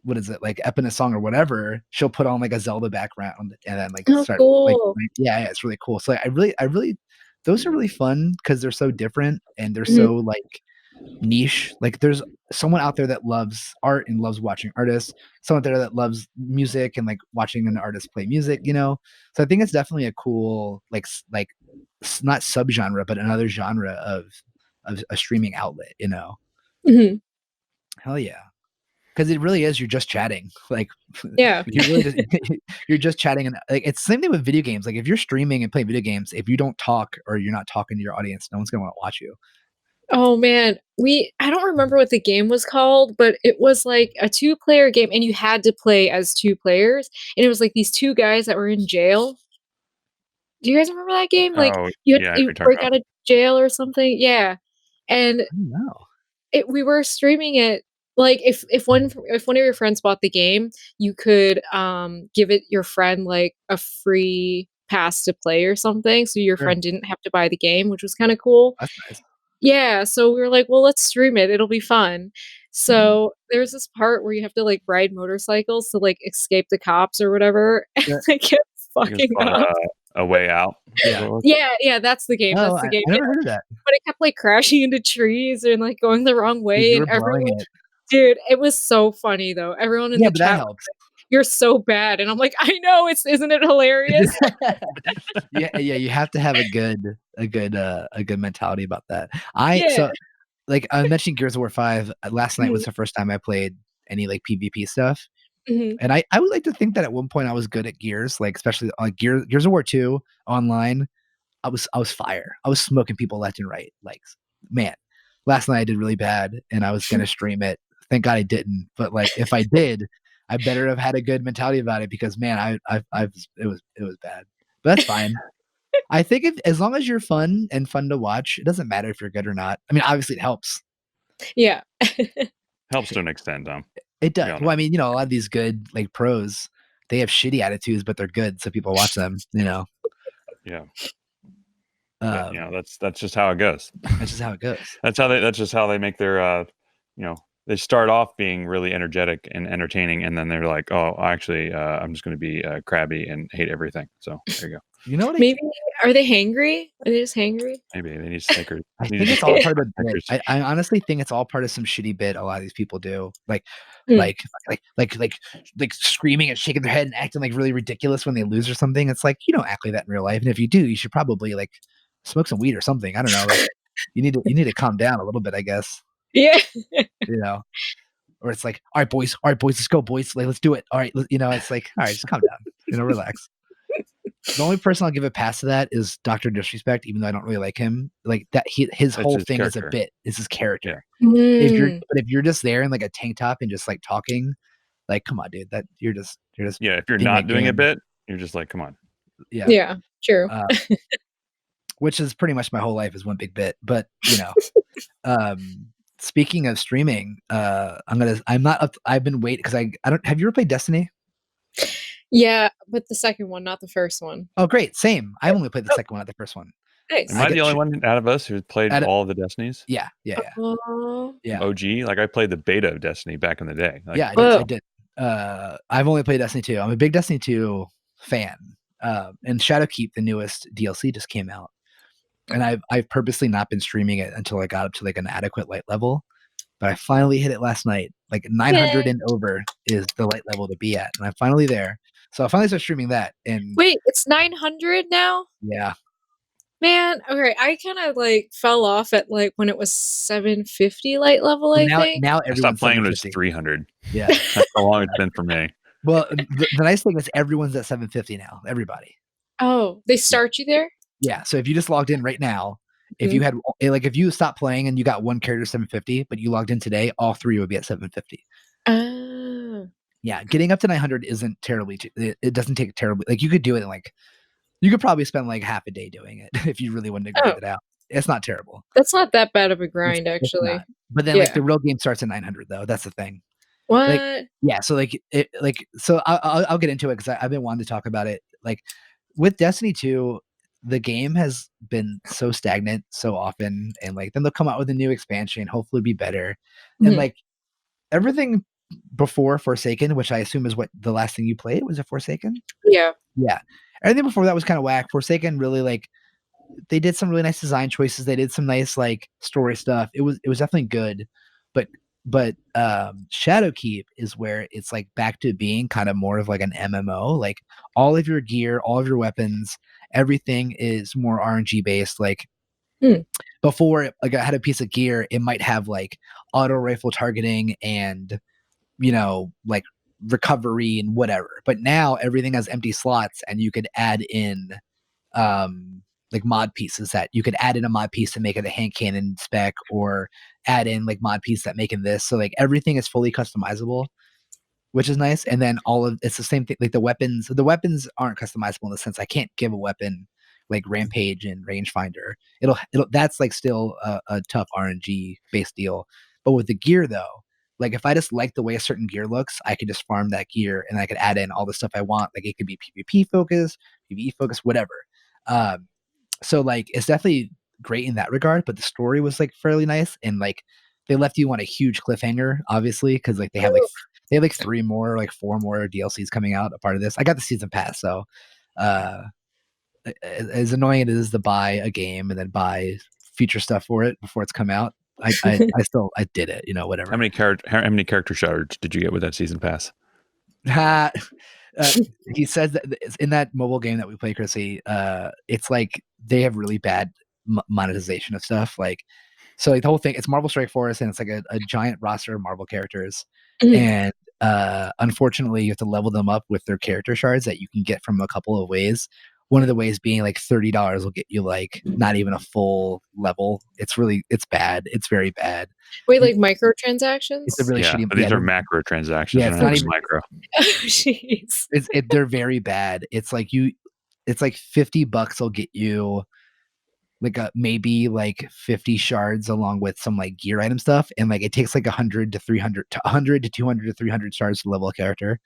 what is it, like, Epona song or whatever, she'll put on, like, a Zelda background and then, like, Oh, start, cool. yeah, it's really cool. So, like, I really those are really fun because 'cause they're so different and they're Mhm, so, like, niche. Like, there's someone out there that loves art and loves watching artists, someone out there that loves music and, like, watching an artist play music? So I think it's definitely a cool, not subgenre, but another genre of a streaming outlet? mhm. Hell yeah. 'Cause it really is, you're just chatting, like, Yeah. you really just you're just chatting and, like, it's the same thing with video games, like, if you're streaming and playing video games, if you don't talk or you're not talking to your audience, no one's gonna wanna watch you. Oh, man. I don't remember what the game was called, but it was like a two-player game, and you had to play as 2 players, and it was like these 2 guys that were in jail. Do you guys remember that game? Like, Oh, you had yeah, I know what to you're talking break about. out of jail or something? Yeah, and I don't know. we were streaming it, like, if one of your friends bought the game, you could, give it your friend, like, a free pass to play or something, so your Sure. friend didn't have to buy the game, which was kinda cool. That's nice. Yeah, so we were like, "Well, let's stream it, it'll be fun." So, there's this part where you have to, like, ride motorcycles to, like, escape the cops or whatever, and Yeah. I kept I think it's fucking called, up. A Way Out, is Yeah. what it was. Yeah, Oh, that's the game, I yeah, never heard of that. but it kept, like, crashing into trees and, like, going the wrong Dude, way, you and were blowing everyone it. dude, it was so funny, though. Everyone in Yeah, the but that chat was helps. like, "You're so bad," and I'm like, "I know, isn't it hilarious?" Yeah, you have to have a good mentality about that. Yeah. Like, I mentioned Gears of War 5, last night was Mhm, the first time I played any, like, PvP stuff, mhm. and I would like to think that at one point I was good at Gears, like, especially on Gears of War 2 online, I was fire. I was smoking people left and right, like, man, last night I did really bad, and I was gonna stream it. Thank God I didn't, but, like, if I did, I better have had a good mentality about it because, man, I've it was bad. But that's fine. I think if as long as you're fun and fun to watch, it doesn't matter if you're good or not. I mean, obviously it helps. Yeah. Helps to an extent, It we does. all Well, know. I mean, a lot of these good, like, pros, they have shitty attitudes, but they're good, so people watch them, you know? Yeah, but, Um, that's just how it goes. that's just how it goes. That's just how they make their, they start off being really energetic and entertaining, and then they're like, "Oh, actually, I'm just gonna be, crabby and hate everything." So, there you go. You know what Maybe are they hangry? Are they just hangry? Maybe they need Snickers. I Need to think just it's all go part of the bit. Snickers. I honestly think it's all part of some shitty bit a lot of these people do. Hmm. Like like screaming and shaking their head and acting like really ridiculous when they lose or something. It's like you don't act like that in real life. And if you do, you should probably like smoke some weed or something. I don't know. Like you need to calm down a little bit, I guess. Yeah. You know. Or it's like, all right, boys, let's go, boys. Like, let's do it. All right, it's like, all right, just calm down. Relax. The only person I'll give a pass to that is Doctor Disrespect, even though I don't really like him. Like that, his That's whole his thing is a character. bit. Is his Yeah. character. Mm. If you're just there in like a tank top and just like talking, like, come on, dude, that you're just Yeah, if you're being a not doing a game. bit, you're just like, "Come on." Yeah. Yeah, true. Uh, which is pretty much my whole life is one big bit. But um, speaking of streaming, I'm not up. I've been waiting because I don't. Have you ever played Destiny? Yeah, but the second one, not the first one. Oh, great, same. I've only played the Oh, second one, not the first one. nice. Am I I the get only sh- one out of us who played at it. all of the Destinies? Yeah, Oh. yeah. OG? Like, I played the beta of Destiny back in the day. Like, Yeah, I did. first Oh. I did. I've only played Destiny 2. I'm a big Destiny 2 fan. And Shadowkeep, the newest DLC, just came out, and I've purposely not been streaming it until I got up to like an adequate light level. But I finally hit it last night. Like 900 Yay. and over is the light level to be at, and I'm finally there. So I finally started streaming that, and Wait, it's 900 now? yeah, Man, okay, I kinda, like, fell off at, like, when it was 750 light level, well, I think. now I stopped everyone's playing when it was 750. 300. Yeah. That's how long it's been for me. Well, the nice thing is everyone's at 750 now. Everybody. Oh, they Yeah. start you there? Yeah, so if you just logged in right now, if you Mhm. had like, if you stopped playing and you got one character 750, but you logged in today, all 3 would be at 750. Oh. Yeah, getting up to 900 isn't terribly it doesn't take terribly like, you could do it in, like you could probably spend, like, half a day doing it if you really wanted to grind Oh, it out. It's not terrible. that's not that bad of a It's grind, not. actually. But then, like, Yeah. the real game starts at 900 though, that's the thing. Like What? yeah, so, like, so I'll get into it 'cause I've been wanting to talk about it. Like, with Destiny 2, the game has been so stagnant so often, and, like, then they'll come out with a new expansion, hopefully be better, and, Mhm. like, everything before Forsaken, which I assume is what the last thing you played, was it Forsaken? Yeah. Yeah. Everything before that was kinda whack. Forsaken really, like they did some really nice design choices, they did some nice, like, story stuff. It was definitely good, but Shadowkeep is where it's, like, back to being kinda more of, like, an MMO, like, all of your gear, all of your weapons, everything is more RNG based, like, Hmm. before, like, I had a piece of gear, it might have, like, auto rifle targeting and, like, recovery and whatever, but now everything has empty slots, and you could add in like mod pieces that you could add in a mod piece to make it a hand cannon spec or add in like mod piece that make it this. So like everything is fully customizable, which is nice. And then all of it's the same thing. Like the weapons aren't customizable in the sense I can't give a weapon like Rampage and Rangefinder. It'll that's like still a tough RNG based deal. But with the gear though, like if I just like the way a certain gear looks, I could just farm that gear and I could add in all the stuff I want. Like it could be PvP focused, PvE focused, whatever. Um, so like it's definitely great in that regard, but the story was like fairly nice and like they left you on a huge cliffhanger, obviously, because like they have like 3 more, like 4 more DLCs coming out a part of this. I got the season pass, so uh as annoying it is to buy a game and then buy future stuff for it before it's come out. I did it, whatever. How many character shards did you get with that season pass? uh, he says that in that mobile game that we play, Chrissy, it's like they have really bad monetization of stuff. Like, so like the whole thing, it's Marvel Strike Force, and it's like a giant roster of Marvel characters, and unfortunately, you have to level them up with their character shards that you can get from a couple of ways. One of the ways being like $30 will get you like not even a full level. It's bad. It's very bad. Wait, like It's a microtransactions? really Yeah, shitty. but these Yeah, are macro transactions. yeah, They're it's not not just even. micro. Oh, jeez. They're very bad. It's like it's like $50 will get you like maybe like 50 shards along with some like gear item stuff, and like it takes like 100 to 300 to 100 to 200 to 300 shards to level a character.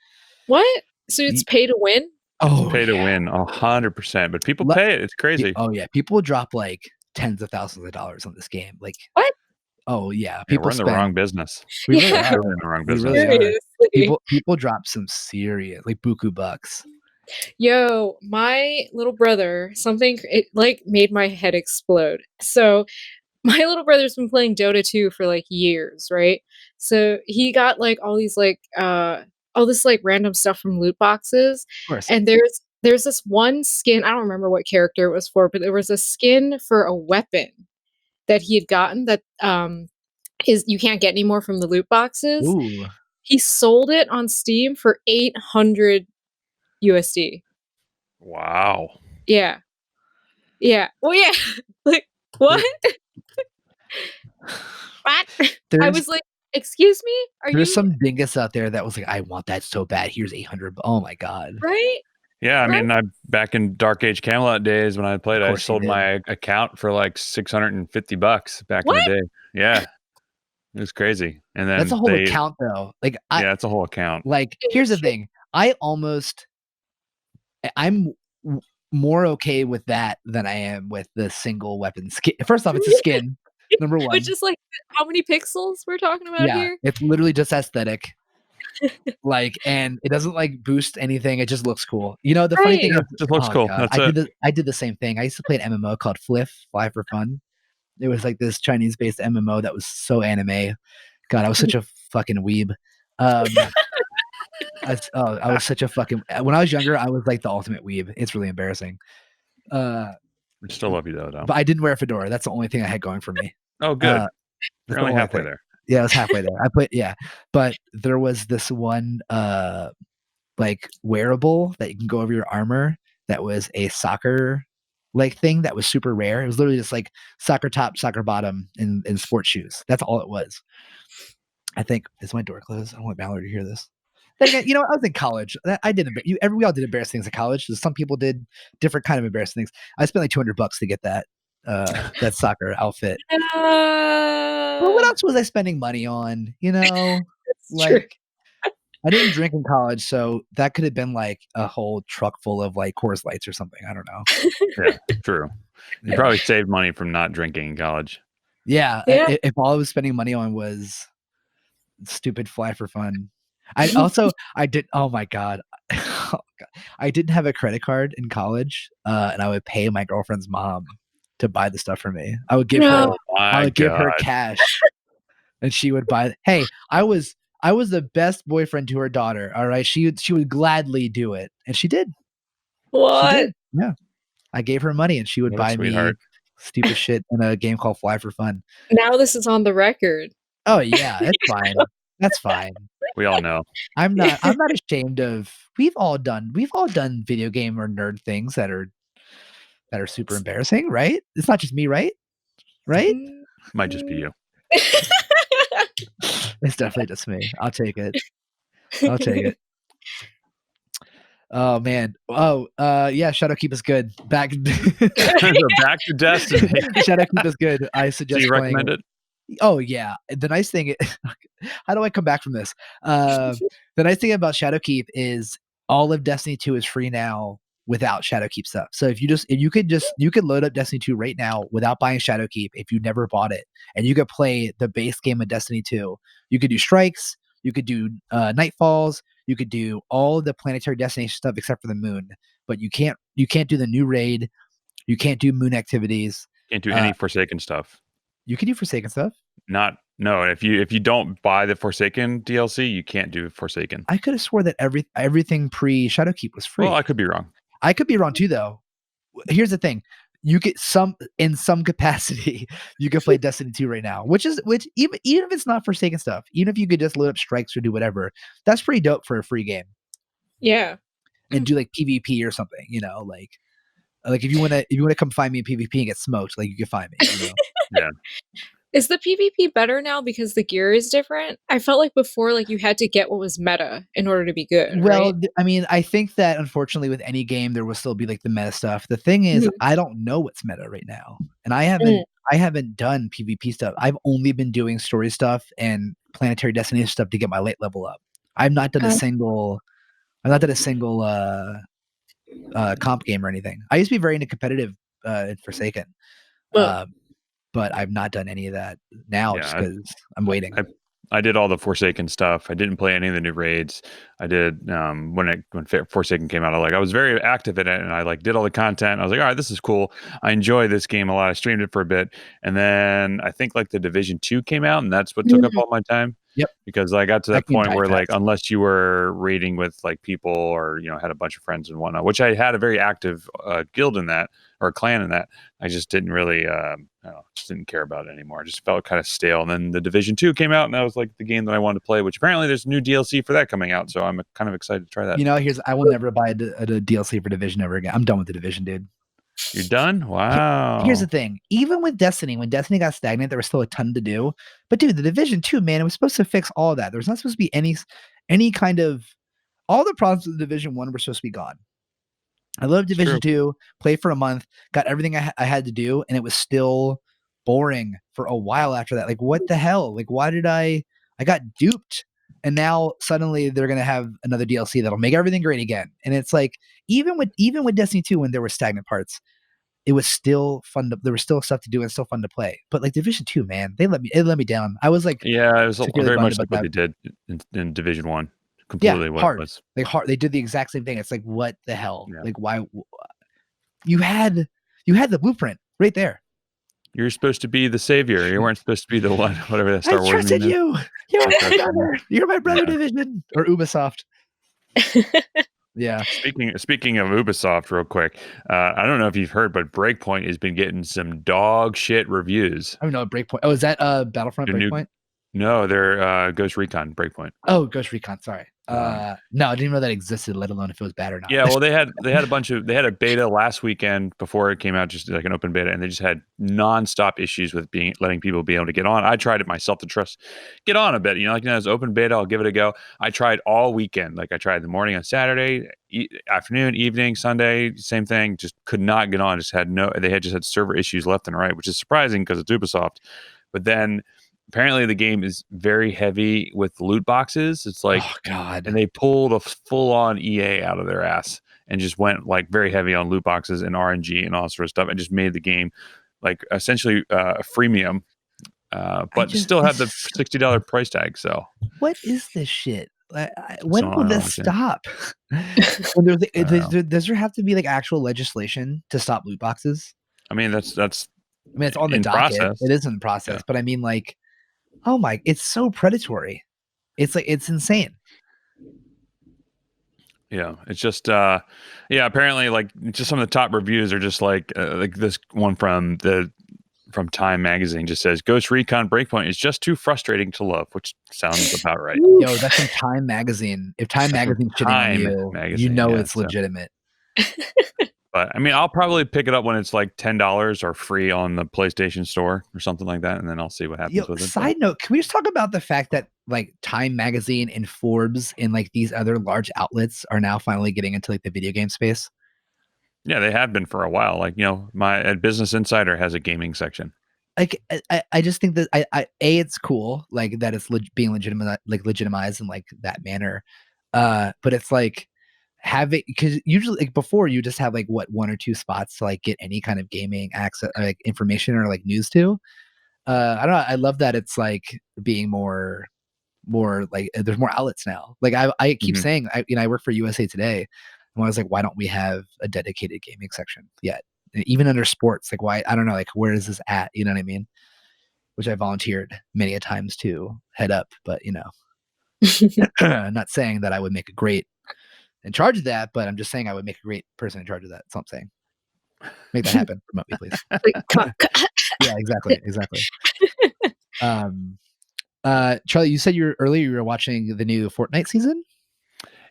What? So it's pay to win? Oh, Pay to yeah. win 100%, but people pay it. It's crazy. Oh yeah, people drop like tens of thousands of dollars on this game. Like, What? oh yeah, Yeah, we're people in the spend. wrong business. We really Yeah. are. We're in the wrong We business. really are. Seriously. People drop some serious like buku bucks. Yo, my little brother, something it like made my head explode. So my little brother's been playing Dota 2 for like years, right? So he got like all these like all this like random stuff from loot boxes. Of course. And there's this one skin, I don't remember what character it was for, but there was a skin for a weapon that he had gotten that is you can't get anymore from the loot boxes. Ooh. He sold it on Steam for 800 USD. Wow. Yeah. Yeah. Well, yeah. Like, what? What? I was like, excuse me? Are There's you some dingus out there that was like, I want that so bad. Here's 800. Oh my god. right? Yeah, I Right? mean, back in Dark Age Camelot days when I played, Of I course you sold did. my account for like $650 back What? in the day. Yeah, it was crazy. And then That's a whole account though. Like yeah, it's a whole account. like here's the thing. I'm more okay with that than I am with the single weapon skin. First off, it's a skin. Number one. Which is like how many pixels we're talking about Yeah, here? it's literally just aesthetic. Like, and it doesn't like boost anything. It just looks cool. The funny thing Yeah, is, it just looks cool. God, That's it. I did the same thing. I used to play an MMO called Fly for Fun. It was like this Chinese based MMO that was so anime. God, I was such a fucking weeb. I was such a fucking. When I was younger, I was like the ultimate weeb. It's really embarrassing. I still love you though. But I didn't wear a fedora. That's the only thing I had going for me. Oh, good. That's You're the only only halfway thing. there. Yeah, I was halfway there. I played, yeah, but there was this one like wearable that you can go over your armor that was a soccer like thing that was super rare. It was literally just like soccer top, soccer bottom, and sports shoes. That's all it was. I think is my door closed. I don't want Mallory to hear this. Then again, I was in college. I did we all did embarrassing things in college. So some people did different kind of embarrassing things. I spent like $200 to get that that soccer outfit. Well, what else was I spending money on? That's true. Like I didn't drink in college, so that could have been like a whole truck full of like Coors Lights or something. I don't know. Yeah, true. You probably saved money from not drinking in college. Yeah. If all I was spending money on was stupid Fly for Fun. I did. Oh my god. Oh god. I didn't have a credit card in college, and I would pay my girlfriend's mom to buy the stuff for me. I would give her. No. Oh I my would give her God. cash, and she would buy. Hey, I was the best boyfriend to her daughter. All right, she would gladly do it, and she did. She What? did. Yeah, I gave her money, and she would What a buy me sweetheart. stupid shit in a game called Fly for Fun. Now this is on the record. Oh yeah, that's fine. That's fine. We all know. I'm not ashamed of. We've all done video game or nerd things that are super embarrassing, right? It's not just me, right? Right? Might just be you. It's definitely just me. I'll take it. I'll take it. Oh man. Oh, yeah, Shadowkeep is good. Back So back to Destiny. Shadowkeep is good. I So suggest you playing recommend it. it? Oh yeah. The nice thing how do I come back from this? Uh, the nice thing about Shadowkeep is all of Destiny 2 is free now without Shadowkeep stuff. So if you could load up Destiny 2 right now without buying Shadowkeep if you never bought it, and you could play the base game of Destiny 2. You could do strikes, you could do nightfalls, you could do all the planetary destination stuff except for the moon, but you can't do the new raid, you can't do moon activities. Can't do Uh, any Forsaken stuff. you can do Forsaken stuff. Not no. If you don't buy the Forsaken DLC, you can't do Forsaken. I could have swore that everything pre Shadowkeep was Well, free. I could be wrong. I could be wrong too, though. Here's the thing: you get in some capacity, you can play Destiny 2 right now, which even if it's not Forsaken stuff, even if you could just load up strikes or do whatever, that's pretty dope for a free game Yeah. and do like PvP or something. Like if you want to come find me in PvP and get smoked, like you can find me. Yeah. Is the PvP better now because the gear is different? I felt like before, like you had to get what was meta in order to be good, Well, right? I mean, I think that unfortunately with any game there will still be like the meta stuff. The thing is, Mhm. I don't know what's meta right now, and Mm. I haven't done PvP stuff. I've only been doing story stuff and planetary destination stuff to get my late level up. I've not done a Uh, single. I've not done a single comp game or anything. I used to be very into competitive in Forsaken, well, uh, but I've not done any of that now just Yeah. because I'm waiting. I did all the Forsaken stuff. I didn't play any of the new raids. I did when Forsaken came out. I was very active in it, and I did all the content. I was like, all right, this is cool. I enjoy this game a lot. I streamed it for a bit, and then I think the Division 2 came out, and that's what took up mm, all my time. Yep, Because I got to that that game point died where fast. unless you were raiding with people or had a bunch of friends and whatnot, which I had a very active guild in that or clan in that, I just didn't really just didn't care about it anymore. I just felt kind of stale. And then the Division 2 came out, and that was the game that I wanted to play, which apparently there's new DLC for that coming out. So I'm kind of excited to try that. I will never buy a DLC for Division ever again. I'm done with the Division, dude. You're done? Here's the Wow. thing. Even with Destiny, when Destiny got stagnant, there was still a ton to do. But dude, the Division 2, man, it was supposed to fix all of that. There was not supposed to be any kind of all the problems with Division 1 were supposed to be gone. I loved It's Division true. 2, played for a month, got everything I had to do, and it was still boring for a while after that. Like, what the hell? Like, why did I got duped? And now suddenly they're gonna have another DLC that'll make everything great again. And it's like, even with Destiny 2, when there were stagnant parts, it was still fun there was still stuff to do and still fun to play. But like Division 2, man, it let me down. I was like Yeah, it was severely very bummed much about like what that. they did in Division 1. Yeah, Completely what it hard. was. They did the exact same thing. It's like, what the hell? Yeah. Like, why you had you had the blueprint right there. You're supposed to be the savior. You weren't supposed to be the one, whatever that I Star Wars trusted meme is. you. You're my Trust me. brother. You're my brother, Yeah. Division or Ubisoft. Yeah. Speaking of Ubisoft, real quick, I don't know if you've heard, but Breakpoint has been getting some dog shit reviews. I don't know, Breakpoint. Oh, is that Battlefront Their new, Breakpoint? no, they're Ghost Recon Breakpoint. Oh, Ghost Recon. Sorry. Um, No, I didn't even know that existed, let alone if it was bad or not. Yeah, well, they had they had a beta last weekend before it came out, just like an open beta, and they just had nonstop issues with letting people be able to get on. I tried it myself to get on a bit, it's open beta. I'll give it a go. I tried all weekend, I tried the morning on Saturday, afternoon, evening, Sunday, same thing. Just could not get on. They had just had server issues left and right, which is surprising because it's Ubisoft. But then apparently the game is very heavy with loot boxes. It's like, Oh God. and they pulled a full-on EA out of their ass and just went very heavy on loot boxes and RNG and all sort of stuff, and just made the game essentially a freemium, but still had the $60 price tag. So what is this shit? so When I will don't this understand. stop? When I don't know. does there have to be like actual legislation to stop loot boxes? I mean, that's I mean, it's on the in docket. process. It is in the Yeah. process, but I mean, like, oh my, it's so predatory. It's like it's insane. Yeah, it's just apparently just some of the top reviews are just like this one from Time Magazine just says Ghost Recon Breakpoint is just too frustrating to love, which sounds about right. Yo, that's from Time Magazine. If Time From Magazine's shitting on Time you, you Magazine, know yeah. it's legitimate. But I mean, I'll probably pick it up when it's like $10 or free on the PlayStation Store or something like that, and then I'll see what happens with it. But Side note, can we just talk about the fact that like Time Magazine and Forbes and like these other large outlets are now finally getting into like the video game space? yeah, they have been for a while. Like, my Business Insider has a gaming section. Like I just think that it's cool like that it's being legitimized in like that manner, but it's like have it because usually like before you just have like what one or two spots to like get any kind of gaming access like information or like news to. I don't know. I love that it's like being more like there's more outlets now. Like I keep Mhm. saying I work for USA Today, and I was like, why don't we have a dedicated gaming section yet? Even under sports, like why I don't know, like where is this at? You know what I mean? Which I volunteered many a times to head up, but not saying that I would make a great in charge of that, but I'm just saying I would make a great person in charge of that. That's what I'm saying. Make that happen. Promote me, please. Like, Yeah, exactly. Charlie, you said earlier you were watching the new Fortnite season.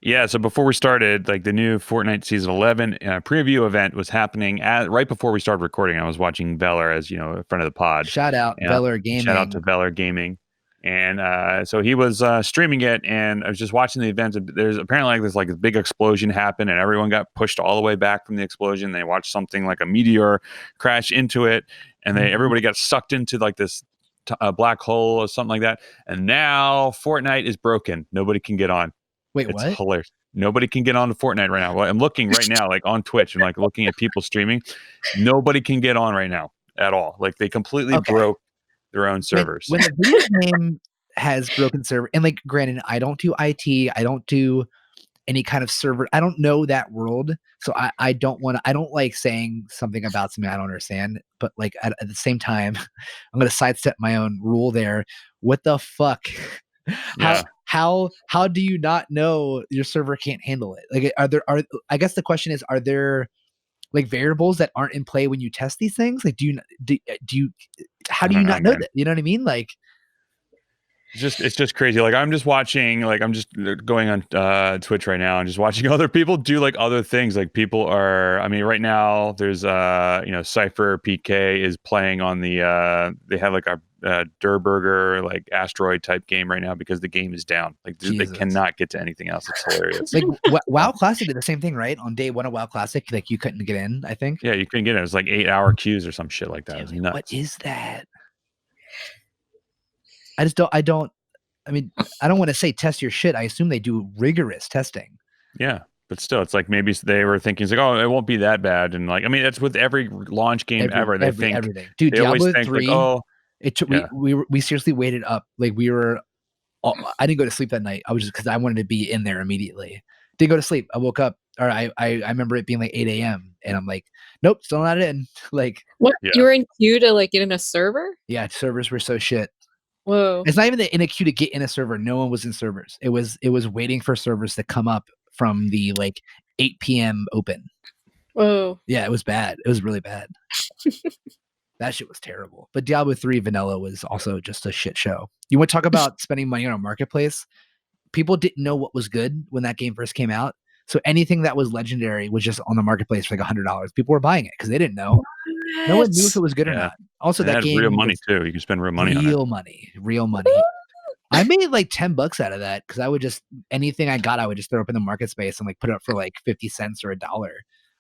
Yeah, so before we started, like the new Fortnite Season 11 preview event was happening right before we started recording. I was watching Veller, as you know, a friend of the pod. Shout out And, Veller shout out Gaming. to Veller Gaming. And so he was streaming it, and I was just watching the event. There's apparently there's like a big explosion happened, and everyone got pushed all the way back from the explosion. They watched something like a meteor crash into it, and everybody got sucked into like this black hole or something like that. And now Fortnite is broken. Nobody can get on. Wait, It's what? hilarious. Nobody can get on to Fortnite right now. Well, I'm looking right now, like on Twitch. I'm like looking at people streaming. Nobody can get on right now at all. Like they completely Okay. broke their own servers. When a video game has broken server, and like granted, I don't do IT, I don't do any kind of server. I don't know that world. So I don't want to, I don't like saying something about something I don't understand. But like at the same time, I'm going to sidestep my own rule there. What the fuck? Yeah. How do you not know your server can't handle it? Like, I guess the question is, are there like variables that aren't in play when you test these things? Like, do you, how I do don't you know, not know man. that? You know what I mean? Like, It's just crazy. Like I'm just watching, like I'm just going on Twitch right now and just watching other people do like other things. Like people are, I mean, right now there's Cypher PK is playing on the they have like a Durburger like asteroid type game right now because the game is down. Like they Jesus. cannot get to anything else. It's hilarious. Like WoW Classic did the same thing, right? On day one of WoW Classic, like you couldn't get in, I think. Yeah, you couldn't get it. It was like 8-hour queues or some shit like that. It was nuts. What is that? I don't I mean, I don't want to say test your shit. I assume they do rigorous testing. Yeah, but still, it's like maybe they were thinking, it's like, oh, it won't be that bad, and like, I mean, that's with every launch game ever. They think Everything. Dude, they always Diablo think 3, like, oh, it took yeah, we seriously waited up. Like I didn't go to sleep that night. I was just because I wanted to be in there immediately. Didn't go to sleep. I woke up, or I remember it being like 8 a.m. and I'm like, nope, still not in. Like, what? Yeah. You were in queue to like get in a server? yeah, servers were so shit. Whoa. It's not even in a queue to get in a server. No one was in servers. It was waiting for servers to come up from the like 8 p.m. open. Whoa. Yeah, it was bad. It was really bad. That shit was terrible. But Diablo 3 vanilla was also just a shit show. You want to talk about spending money on a marketplace? People didn't know what was good when that game first came out. So anything that was legendary was just on the marketplace for like $100. People were buying it because they didn't know. No one knew if it was good or yeah. not. Also, And it that had game real money was too. You can spend real money on it. real money. I made like $10 out of that because I would just anything I got, I would just throw up in the market space and like put it up for like 50 cents or $1.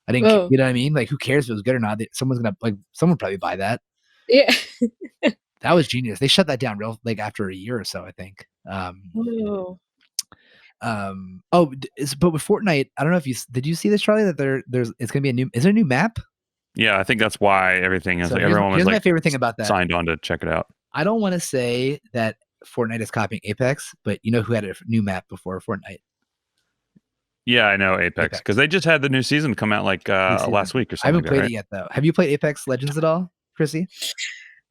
I didn't, Whoa. you know what I mean? Like, who cares if it was good or not? Someone's gonna like, someone would probably buy that. Yeah. That was genius. They shut that down real like after a year or so, I think. Whoa. But with Fortnite, I don't know if did you see this, Charlie? That it's gonna be is there a new map? Yeah, I think that's why everything is So like everyone was here's my like favorite thing about that. signed on to check it out. I don't want to say that Fortnite is copying Apex, but you know who had a new map before Fortnite? Yeah, I know Apex because they just had the new season come out like last week or I something. haven't played it yet though. Have you played Apex Legends at all, Chrissy?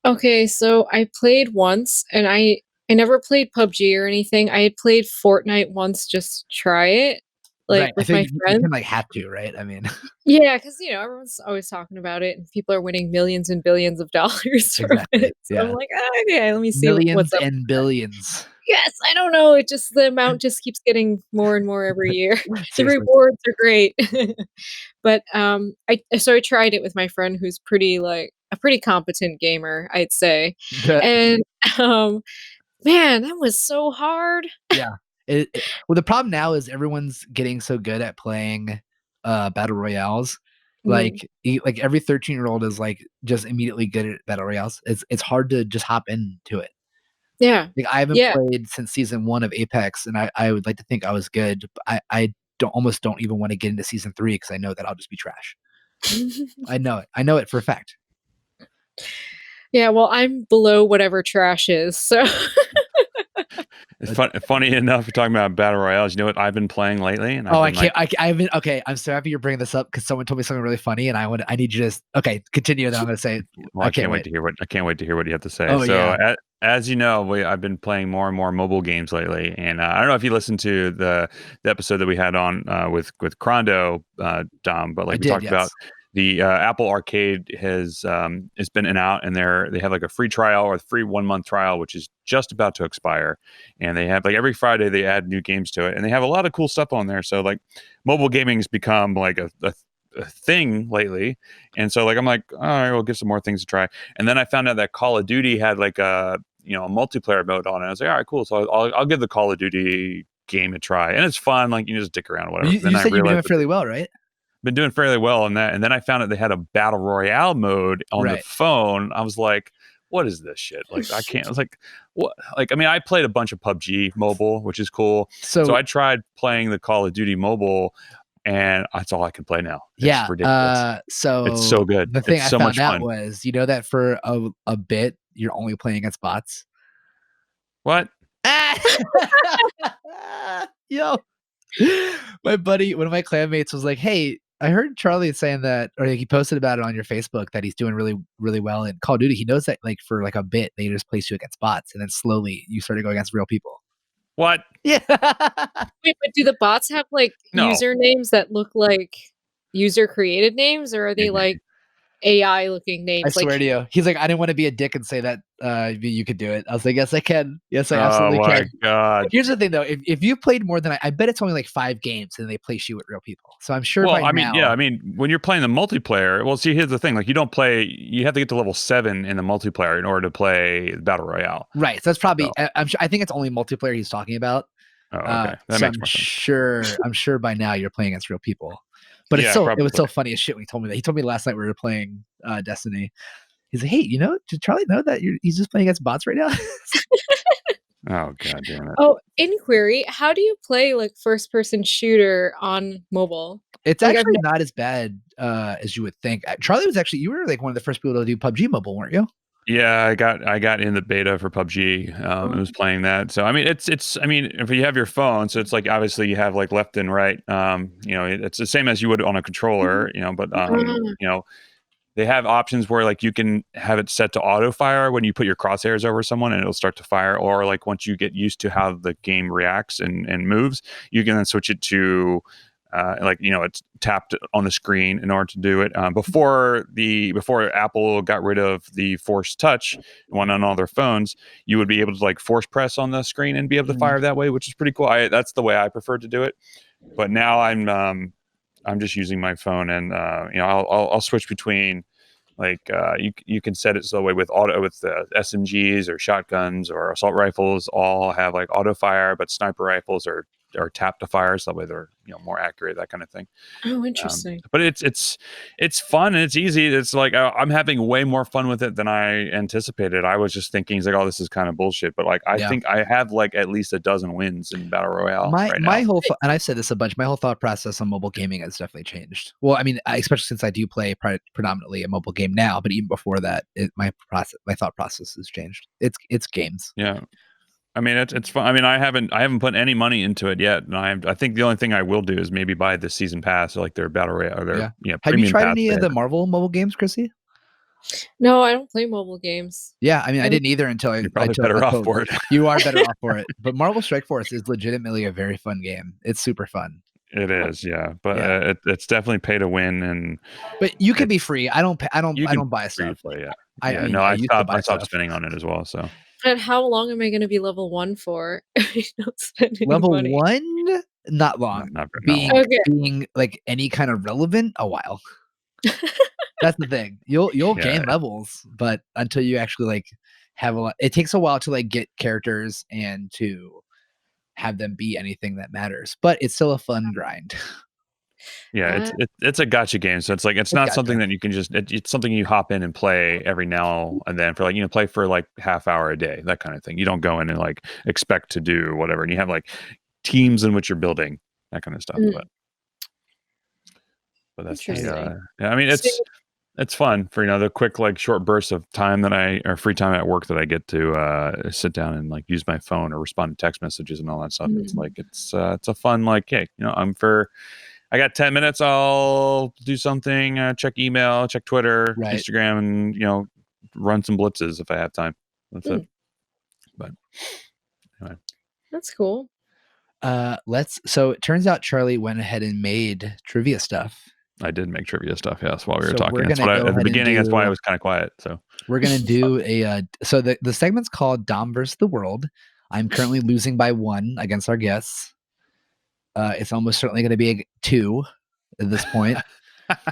Okay, so I played once and I never played PUBG or anything. I had played Fortnite once just to try it. like Right. I with feel my like you friends. can like have to, right? I mean, Yeah, because everyone's always talking about it, and people are winning millions and billions of dollars from exactly. it. So I'm Yeah. like, "Ah, okay, let me see what's Millions up." and billions. Yes, I don't know. It just the amount just keeps getting more and more every year. The Seriously. rewards are great. But, I tried it with my friend who's pretty, like a pretty competent gamer, I'd say, and, um, man, that was so hard. Yeah. Well, the problem now is everyone's getting so good at playing, battle royales. Mm, Like, every 13-year-old is, like, just immediately good at battle royales. It's hard to just hop into it. yeah. Like, I haven't Yeah. played since season 1 of Apex, and I would like to think I was good, but I don't even wanna get into season 3 because I know that I'll just be trash. I know it. I know it for a fact. Yeah, well, I'm below whatever trash is, so It's funny enough, we're talking about battle royales. You know what I've been playing lately, and I've Oh, I been can't like, I haven't okay, I'm so happy you're bringing this up because someone told me something really funny, and I need you to okay, continue, then I'm gonna say it. well, I can't wait. I can't wait to hear what you have to say. Oh, So, yeah. as you know, I've been playing more and more mobile games lately, and I don't know if you listened to the episode that we had on with Crondo, Dom, but I like we did, talked about yes. the Apple Arcade has been in out, and they have like a free trial or a free 1 month trial, which is just about to expire, and they have like every Friday they add new games to it, and they have a lot of cool stuff on there. So like mobile gaming has become like a thing lately, and so like I'm like, all right, we'll give some more things to try. And then I found out that Call of Duty had like a multiplayer mode on it. I was like, all right, cool. So I'll give the Call of Duty game a try, and it's fun. Like you just dick around or whatever. You But then you I said you've been realized doing fairly well, right? been doing fairly well on that. And then I found out they had a battle royale mode on the Right. phone. I was like, what is this shit? Like, I can't. I was like, what? Like, I mean, I played a bunch of PUBG mobile, which is cool. So So, I tried playing the Call of Duty mobile, and that's all I can play now. It's yeah, ridiculous. It's so so good. the thing It's I so much found out fun. was, that for a bit, you're only playing against bots? What? Yo. One of my clanmates was like, "Hey, I heard Charlie saying that," or like, he posted about it on your Facebook that he's doing really, really well in Call of Duty. He knows that like for like a bit they just place you against bots, and then slowly you started going against real people. What? Yeah. wait, but do the bots have, like, No. usernames that look like user-created names, or are they, like, AI looking I names? Like swear to you. He's like, "I didn't wanna be a dick and say that, you could do it." I was like, "Yes, I can. Yes, I Oh absolutely my can." god. Here's the thing though, if you've played more than I bet it's only like 5 games and they place you with real people. So I'm sure Well, by I mean, yeah, now. I mean, when you're playing the multiplayer, well, see, here's the thing: like, you have to get to level 7 in the multiplayer in order to play battle royale. Right, so that's probably So, I think it's only multiplayer he's talking about. oh, okay, that So makes more sense. I'm sure by now you're playing against real people. But Yeah, it was probably. so funny as shit when he told me that. He told me last night we were playing, Destiny. He's like, "Hey, did Charlie know that he's just playing against bots right now?" Oh god damn it. oh, inquiry, how do you play, like, first-person shooter on mobile? It's Like, I've actually ne not as bad, as you would think. Charlie was actually you were, like, one of the first people to do PUBG Mobile, weren't you? Yeah, I got in the beta for PUBG. And was playing that. So I mean, it's I mean, if you have your phone, so it's like obviously you have like left and right. It's the same as you would on a controller. But Ah, they have options where like you can have it set to auto fire when you put your crosshairs over someone and it'll start to fire, or like once you get used to how the game reacts and moves, you can then switch it to it's tapped on the screen in order to do it. Before Apple got rid of the force touch one on all their phones, you would be able to like force press on the screen and be able to Mhm. fire that way, which is pretty cool. That's the way I prefer to do it. But now I'm just using my phone, and I'll switch between you can set it so that way with SMGs or shotguns or assault rifles all have like auto fire, but sniper rifles are tap to fire, so that way they're more accurate, that kind of thing. oh, Um, interesting. but it's fun and it's easy. It's like I'm having way more fun with it than I anticipated. I was just thinking, it's like, oh, this is kind of bullshit. But like, I Yeah. think I have like at least a dozen wins in battle royale My right my now. whole and I've said this a bunch, my whole thought process on mobile gaming has definitely changed. Well, I mean, especially since I do play predominantly a mobile game now, but even before that, my thought process has changed. It's games. Yeah. I mean, it's fun. I mean, I haven't put any money into it yet, and I think the only thing I will do is maybe buy the season pass, or like their battle royale or their Yeah. Have you premium tried pass. any They of the have. Marvel mobile games, Chrissy? No, I don't play mobile games. Yeah, I mean, I And didn't either until You're probably I better off told for it. you are better off for it. But Marvel Strike Force is legitimately a very fun game. It's super fun. It is, yeah, but Yeah. it's definitely pay to win, and But you can be it's free. I don't. you I can don't buy free to stuff. play, yeah. I Yeah, mean, no, I used to buy I stopped stuff. spending on it as well, so And how long am I gonna be level 1 for if you don't spend any Level money? 1, not long. not long. Okay. Being like any kind of relevant, a while. That's the thing. You'll Yeah, gain levels, but until you actually like have a lot, it takes a while to like get characters and to have them be anything that matters. But it's still a fun grind. yeah, Uh, it's a gotcha game, so it's like it's It's not something gotcha. that you can just it's something you hop in and play every now and then for like, play for like half hour a day, that kind of thing. You don't go in and like expect to do whatever, and you have like teams in which you're building, that kind of stuff, mm, but that's the interesting. yeah, I mean, So it's fun for the quick like short bursts of time that or free time at work that I get to sit down and like use my phone or respond to text messages and all that stuff. It's mm, like it's a fun like, hey, I got 10 minutes, I'll do something, check email, check Twitter, Right. Instagram, and run some blitzes if I have time. That's it. mm, But anyway, that's cool. So it turns out Charlie went ahead and made trivia stuff. I did make trivia stuff, yes, while we were So talking. we're That's gonna what go at the ahead and beginning, that's why I do was kind of quiet. So we're gonna do a so the segment's called Dom versus the World. I'm currently losing by 1 against our guests. It's almost certainly gonna be a 2 at this point.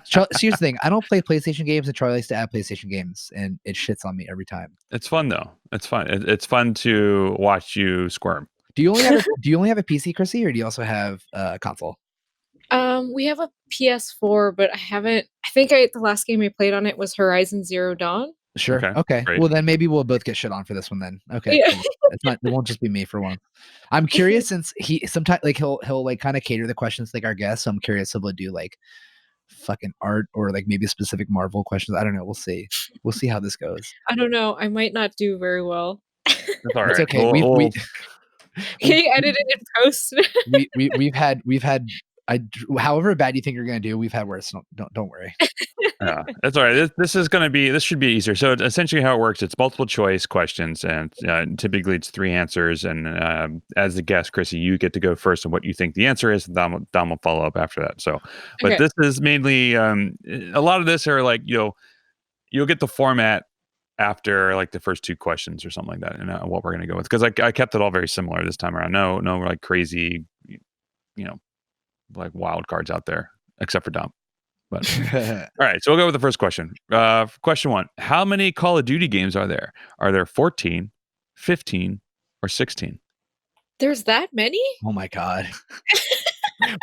So here's the thing: I don't play PlayStation games, and Charlie likes to add PlayStation games, and it shits on me every time. it's fun though. It's fun. It's fun to watch you squirm. Do you only have a PC, Chrissy, or do you also have a console? We have a PS4, but I think the last game I played on it was Horizon Zero Dawn. Sure. Okay, Okay. great. Well, then maybe we'll both get shit on for this one then. Okay, Yeah. cool. It's not. It won't just be me for once. I'm curious since he sometimes like he'll like kind of cater the questions like our guests. So I'm curious if he'll do like fucking art or like maybe specific Marvel questions. I don't know. We'll see. We'll see how this goes. I don't know, I might not do very well. That's all It's right. okay. Can We've you edit it in post? we've had however bad you think you're gonna do, we've had worse. Don't worry. Yeah, that's all right. This should be easier. So essentially, how it works, it's multiple choice questions, and typically it's 3 answers. And as the guest, Chrissy, you get to go first on what you think the answer is, and Dom will follow up after that. So, but Okay. this is mainly a lot of this are like you'll get the format after like the first 2 questions or something like that, and what we're gonna go with, because I kept it all very similar this time around. No, like crazy, you know, like wild cards out there, except for Dom. But all right, so we'll go with the first question. Question 1. How many Call of Duty games are there? Are there 14, 15, or 16? There's that many? Oh my god.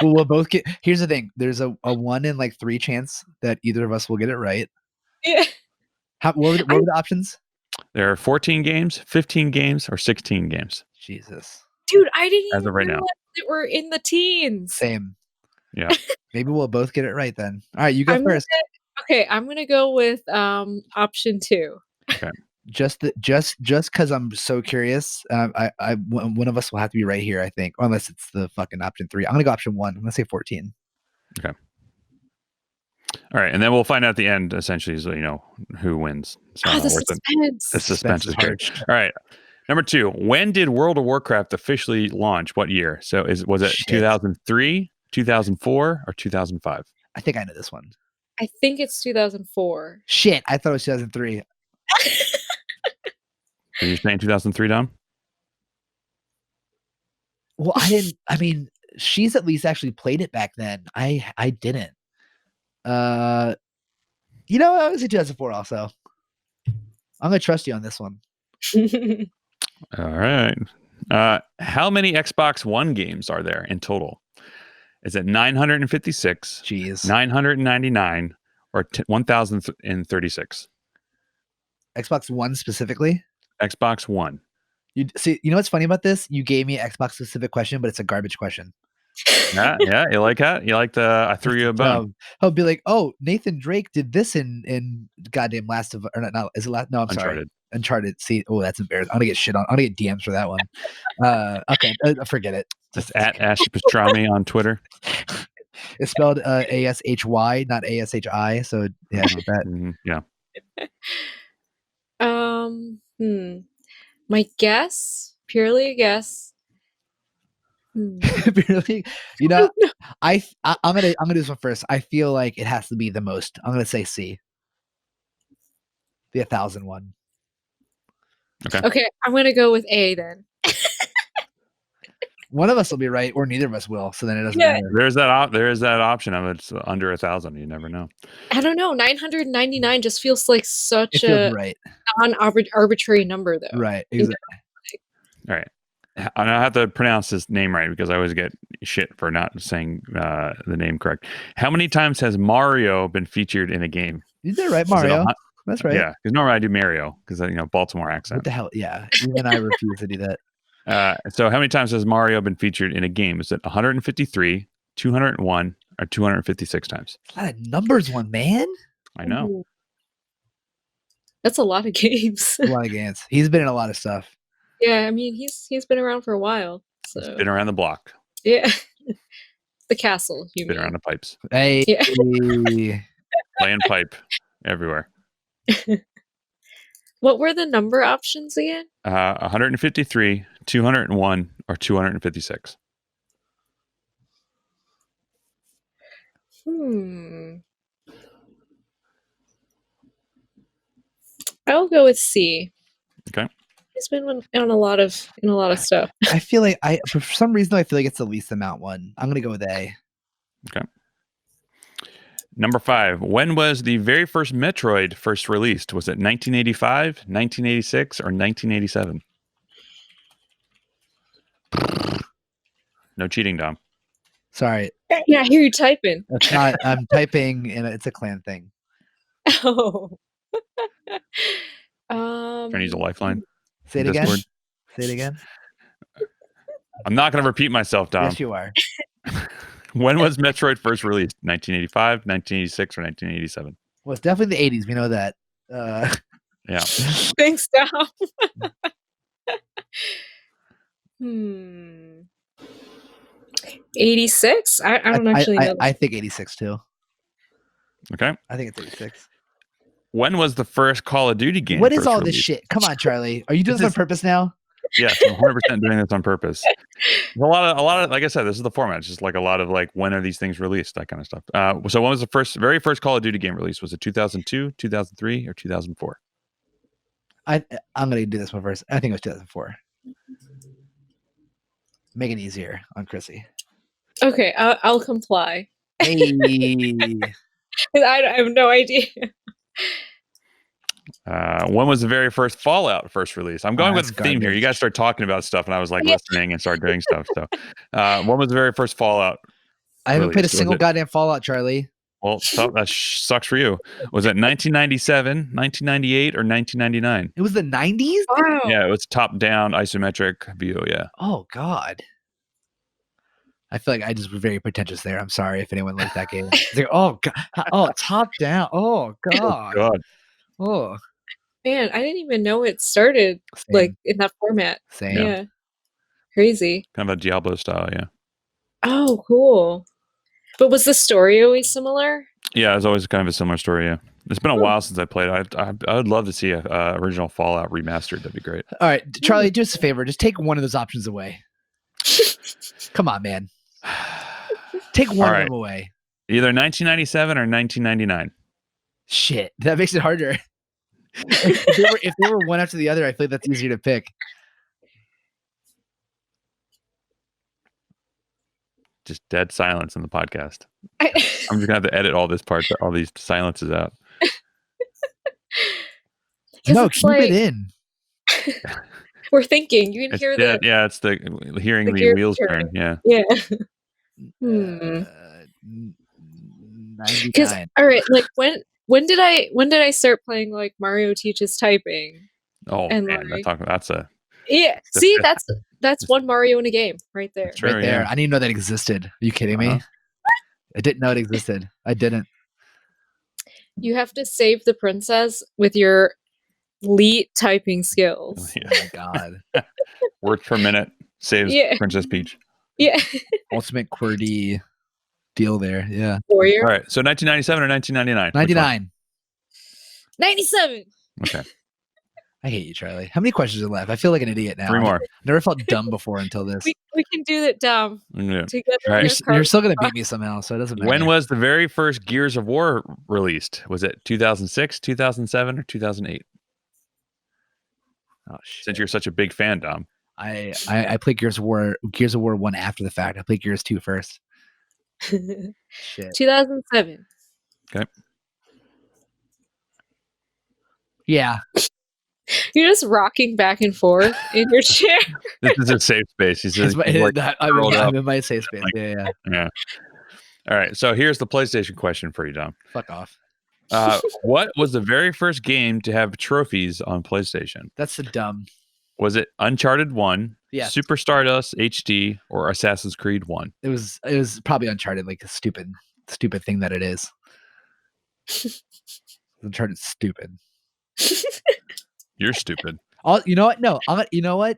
Well, we'll both get. Here's the thing: there's a 1 in like 3 chance that either of us will get it right. Yeah. What I were the options? There are 14 games, 15 games, or 16 games Jesus. Dude, I didn't as even of right realize now. that we're in the teens. Same. Yeah. Maybe we'll both get it right then. All right, you go I'm gonna first. I'm gonna go with, option 2. Okay. Just because I'm so curious. One of us will have to be right here. I think, unless it's the fucking option 3. I'm gonna go option 1. I'm gonna say 14. Okay. All right, and then we'll find out at the end, essentially, so who wins. So The the suspense. suspense Suspense is is great. hard. All right. Number 2. When did World of Warcraft officially launch? What year? So was it Shit. 2003, 2004, or 2005? I think I know this one. I think it's 2004. Shit, I thought it was 2003. So you're saying 2003, Dom? Well, I didn't. I mean, she's at least actually played it back then. I didn't. I was in 2004 also. I'm gonna trust you on this one. All right. How many Xbox One games are there in total? Is it 956, Jeez. 999, or 1036? Xbox One specifically. Xbox One. You see, you know what's funny about this? You gave me an Xbox specific question, but it's a garbage question. Yeah. You like that? You like the? I threw you a bone. I'll be like, oh, Nathan Drake did this in goddamn Last of or not? Is it last? No, I'm sorry, Uncharted. Uncharted. See, oh, that's embarrassing. I'm gonna get shit on. I'm gonna get DMs for that one. Okay, forget it. Just at Ash Pastrami on Twitter. It's spelled ASHY, not ASHI. So yeah, that. Yeah. My guess, purely a guess, Hmm. Really? You know, I'm gonna do this one first. I feel like it has to be the most. I'm gonna say C, the 1,000 one. Okay, I'm gonna go with A then. One of us will be right, or neither of us will. So then it doesn't Yeah. matter. There is that option of it's under 1,000. You never know. I don't know. 999 just feels like It such feels a right. non-arbitrary number, though. Right. You know? Exactly. All right. And I have to pronounce this name right because I always get shit for not saying the name correct. How many times has Mario been featured in a game? You did right, Is it Mario. That's right. Yeah, because normally I do Mario because Baltimore accent. What the hell? Yeah. Even I refuse to do that. So how many times has Mario been featured in a game? Is it 153, 201, or 256 times? A lot of numbers one, man. I know. Ooh. That's a lot of games. A lot of games. He's been in a lot of stuff. Yeah, I mean he's been around for a while. So It's been around the block. yeah. The castle, you Been mean. around the pipes. Hey. Yeah. Playing pipe everywhere. What were the number options again? 153, 201, or 256. I'll go with C. Okay. He's been on a lot of stuff. I feel like for some reason I feel like it's the least amount one. I'm gonna go with A. Okay. Number 5. When was the very first Metroid first released? Was it 1985, 1986, or 1987? No cheating, Dom. Sorry. Yeah, I hear you typing. That's not. I'm typing, and it's a clan thing. Oh. Trying to use a lifeline. Say it again. Discord. Say it again. I'm not going to repeat myself, Dom. Yes, you are. When was Metroid first released? 1985, 1986, or 1987? Well, it's definitely the 80s. We know that. Yeah. Thanks, Dom. 86? I don't actually know. I think 86 too. Okay. I think it's 86. When was the first Call of Duty game? What is first all this released? shit? Come on, Charlie. Are you doing this on purpose now? Yes, I'm 100% doing this on purpose. A lot of, like I said, this is the format. It's just like a lot of like, when are these things released? That kind of stuff. So when was the very first Call of Duty game released? Was it 2002, 2003, or 2004? I'm going to do this one first. I think it was 2004. Make it easier on Chrissy. Okay, I'll comply. Hey. I have no idea. When was the very first Fallout first released? I'm going with the theme here. garbage. You guys start talking about stuff, and I was like listening and start doing stuff. So, when was the very first Fallout? I haven't played a released? single goddamn Fallout, Charlie. Well, that sucks for you. Was it 1997, 1998, or 1999? It was the 90s? Wow. Yeah, it was top-down isometric view. Yeah. Oh, God. I feel like I just was very pretentious there. I'm sorry if anyone liked that game. It's like, oh, God. Oh, top down. Oh, God. Oh, God. Oh. Man, I didn't even know it started like in that format. Same. Yeah. Crazy. Kind of a Diablo style, yeah. Oh, cool. But was the story always similar? Yeah, it's always kind of a similar story, yeah. It's been a while since I played. I would love to see a original Fallout remastered. That'd be great. All right, Charlie, do us a favor. Just take one of those options away. Come on, man. Take one of them away. Either 1997 or 1999. Shit, that makes it harder. if they were one after the other, I feel like that's easier to pick. Just dead silence in the podcast. I'm just gonna have to edit all these silences out. No, keep it in. We're thinking. You can hear the yeah. It's the hearing the wheels turn. Yeah. Yeah. 99. All right, like when did I start playing like Mario Teaches Typing? Oh and man, like, that's a see that's one Mario in a game right there. True, right there. yeah. I didn't even know that existed. Are you kidding me? I didn't know it existed. I didn't. You have to save the princess with your elite typing skills. Oh my God. Words per minute saves Princess Peach. Yeah. Ultimate QWERTY deal there. Yeah. Warrior. All right. So 1997 or 1999? 99. 97. Okay. I hate you, Charlie. How many questions are left? I feel like an idiot now. 3 more. Never felt dumb before until this. We can do that, dumb. Yeah. Together All right. in a You're still car. gonna beat me somehow, so it doesn't matter. When was the very first Gears of War released? Was it 2006, 2007, or 2008? Oh shit! Since you're such a big fan, Dom. I played Gears of War 1 after the fact. I played Gears 2 first. Shit. 2007. Okay. Yeah. You're just rocking back and forth in your chair. This is a safe space. He says I'm in my safe space. Yeah. Yeah. All right. So here's the PlayStation question for you, Dom. Fuck off. What was the very first game to have trophies on PlayStation? That's the dumb. Was it Uncharted 1, Yes. Super Stardust HD, or Assassin's Creed 1? It was probably Uncharted, like a stupid thing that it is. Uncharted's stupid. You're stupid. You know what? No, you know what?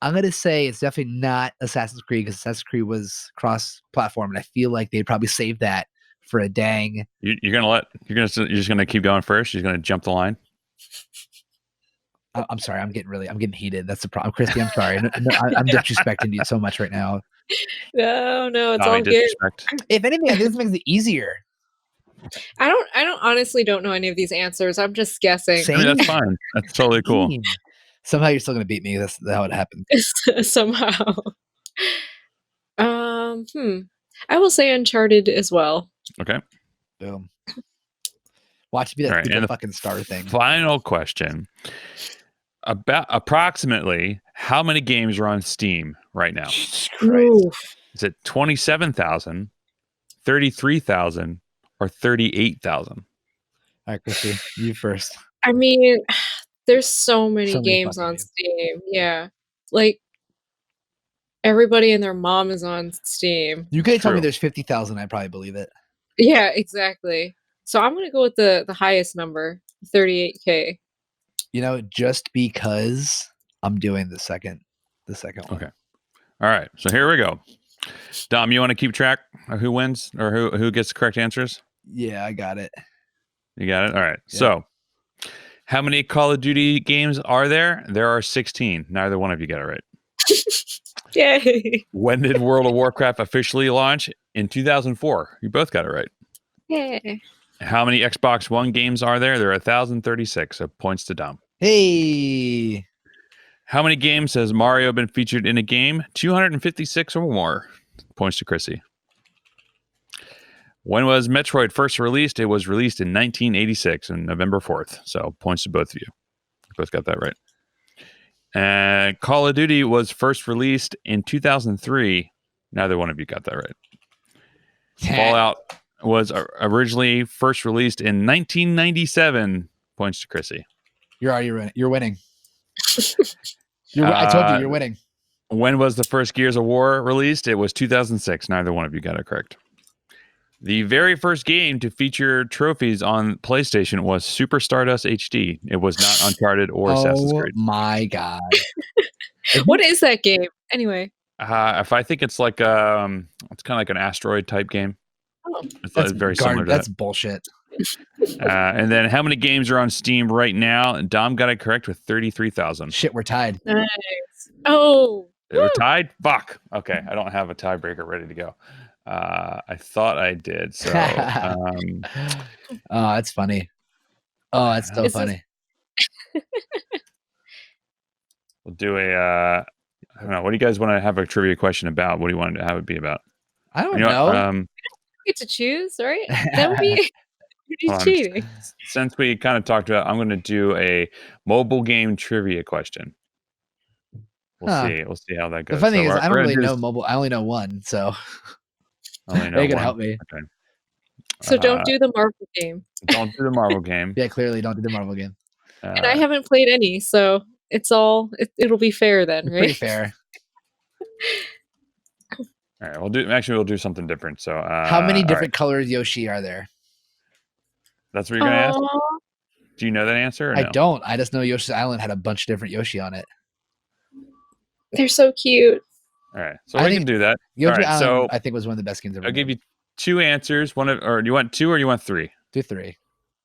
I'm gonna say it's definitely not Assassin's Creed because Assassin's Creed was cross-platform, and I feel like they'd probably save that for a dang. You're just gonna keep going first. You're gonna jump the line. I'm sorry. I'm getting heated. That's the problem, Christy. I'm sorry. No, I'm disrespecting you so much right now. No, it's all good. Disrespect. If anything, I think this makes it easier. I don't honestly don't know any of these answers. I'm just guessing. I mean, that's fine. That's totally cool. Somehow you're still gonna beat me. That's how it happened. Somehow. I will say Uncharted as well. Okay. Boom. Watch me that stupid fucking star thing. Final question. About approximately how many games are on Steam right now? Jesus Christ. Is it 27,000, 33,000, or 38,000? All right, Christy, you first. I mean, there's so many games fucking on games. Steam. Yeah. Like everybody and their mom is on Steam. You could have told me there's 50,000. I'd probably believe it. Yeah, exactly. So I'm gonna go with the highest number, 38K. You know, just because I'm doing the second one. Okay. All right. So here we go. Dom, you want to keep track of who wins or who gets the correct answers? Yeah, I got it. You got it? All right. Yeah. So how many Call of Duty games are there? There are 16. Neither one of you got it right. Yay. When did World of Warcraft officially launch? In 2004. You both got it right. Yay. How many Xbox One games are there? There are 1,036. So points to Dom. Hey. How many games has Mario been featured in a game? 256 or more. Points to Chrissy. When was Metroid first released? It was released in 1986 on November 4th. So points to both of you. Both got that right. And Call of Duty was first released in 2003. Neither one of you got that right. Fallout was originally first released in 1997. Points to Chrissy. You're winning. I told you you're winning. When was the first Gears of War released? It was 2006. Neither one of you got it correct. The very first game to feature trophies on PlayStation was Super Stardust HD. It was not Uncharted or Assassin's Creed. Oh my god! What is that game? Anyway. If I think it's like it's kind of like an asteroid type game. Oh, it's very similar to that's that. bullshit. And then how many games are on Steam right now? Dom got it correct with 33,000. Shit, we're tied. nice. Oh, We're tied? Fuck. Okay, I don't have a tiebreaker ready to go. I thought I did. So, Oh, that's funny. Oh, that's so funny. We'll do a. I don't know. What do you guys want to have a trivia question about? What do you want to have it be about? I don't know. Get to choose, right? That would be cheating. Since we kind of talked about, I'm going to do a mobile game trivia question. We'll see. We'll see how that goes. The funny thing is, I don't really know mobile. I only know one, so they can help me. Okay. So don't do the Marvel game. Don't do the Marvel game. Yeah, clearly don't do the Marvel game. And I haven't played any, so it'll be fair then, right? Pretty fair. All right, we'll do something different. So, how many different colors Yoshi are there? That's what you're gonna ask. Do you know that answer? Or I no? don't. I just know Yoshi's Island had a bunch of different Yoshi on it. They're so cute. All right, so we can do that. Yoshi Island, so I think was one of the best games ever. I'll give you two answers. Or do you want two or you want three? Do three.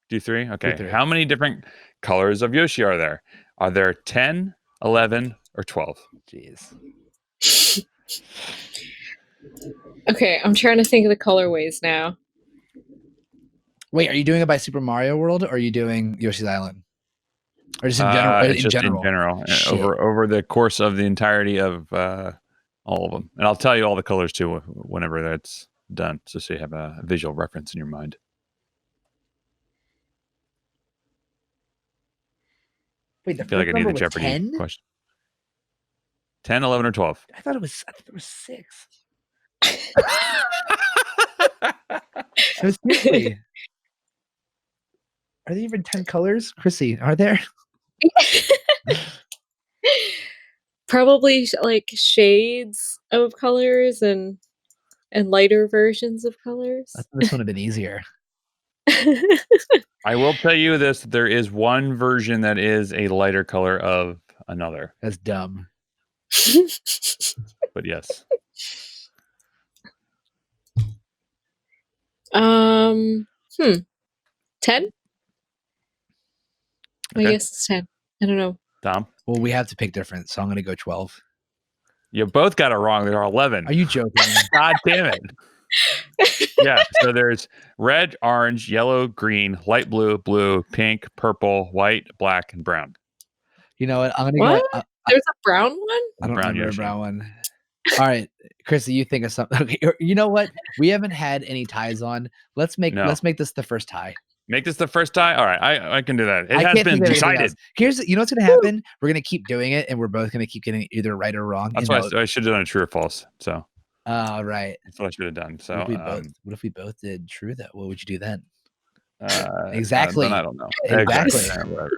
Do three. Okay. Do three. How many different colors of Yoshi are there? Are there 10, 11, or 12? Jeez. Okay, I'm trying to think of the colorways now. Wait, are you doing it by Super Mario World, or are you doing Yoshi's Island, or just in general? It's In just general. in general Shit. over the course of the entirety of all of them, and I'll tell you all the colors too whenever that's done, so you have a visual reference in your mind. Wait, the I feel like first I need number the was Jeopardy 10? question. 10, 11, or 12? I thought it was 6. No, seriously. Are there even 10 colors? Chrissy, are there? Probably like shades of colors and lighter versions of colors. I thought this would have been easier. I will tell you this: there is one version that is a lighter color of another. That's dumb. But yes. 10? I Okay. guess it's 10. I don't know. Tom? Well, we have to pick different, so I'm going to go 12. You both got it wrong. There are 11. Are you joking? God damn it. Yeah. So there's red, orange, yellow, green, light blue, blue, pink, purple, white, black, and brown. You know what? I'm going to What? go. There's a brown one? I don't Brown remember a Yoshi. brown one. All right, Chrissy, you think of something. Okay, you know what? We haven't had any ties on. Let's make this the first tie. Make this the first tie? All right. I can do that. It I has can't been think of anything decided. else. You know what's going to happen? We're going to keep doing it, and we're both going to keep getting either right or wrong. That's why I should have done a true or false. So. Right. That's what I should have done. So what if we both did true though? What would you do then? Exactly. I don't know. Exactly. Whatever.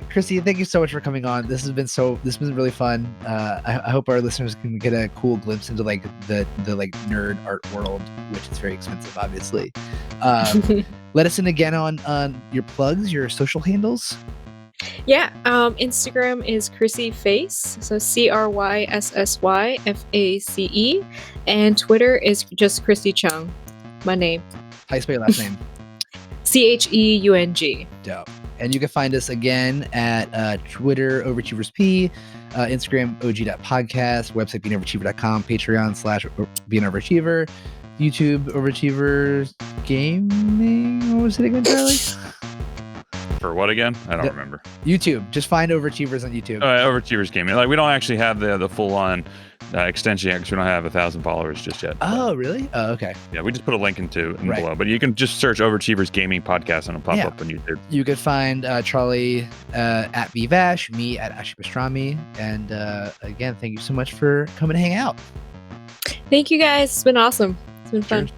Chrissy, thank you so much for coming on. This has been really fun. I hope our listeners can get a cool glimpse into like the like nerd art world, which is very expensive, obviously. Let us in again on your plugs, your social handles. Yeah, Instagram is Chrissy Face, so CRYSSYFACE, and Twitter is just Christy Chung, my name. How you spell your last name? CHEUNG. Dope. And you can find us again at Twitter, OverachieversP, Instagram, OG.podcast, website, beinoverachiever.com, Patreon /BeingOverachiever, YouTube, Overachievers Gaming. What was it again, Charlie? For what again? I don't remember. YouTube. Just find Overachievers on YouTube. Overachievers Gaming. Like, we don't actually have the full-on extension yet because we don't have 1,000 followers just yet. Oh, really? Oh, okay. Yeah, we just put a link in below. But you can just search Overachievers Gaming Podcast and it'll pop up on YouTube. You could find Charlie at VVash, me at Ashi Pastrami. And again, thank you so much for coming to hang out. Thank you guys. It's been awesome. It's been fun.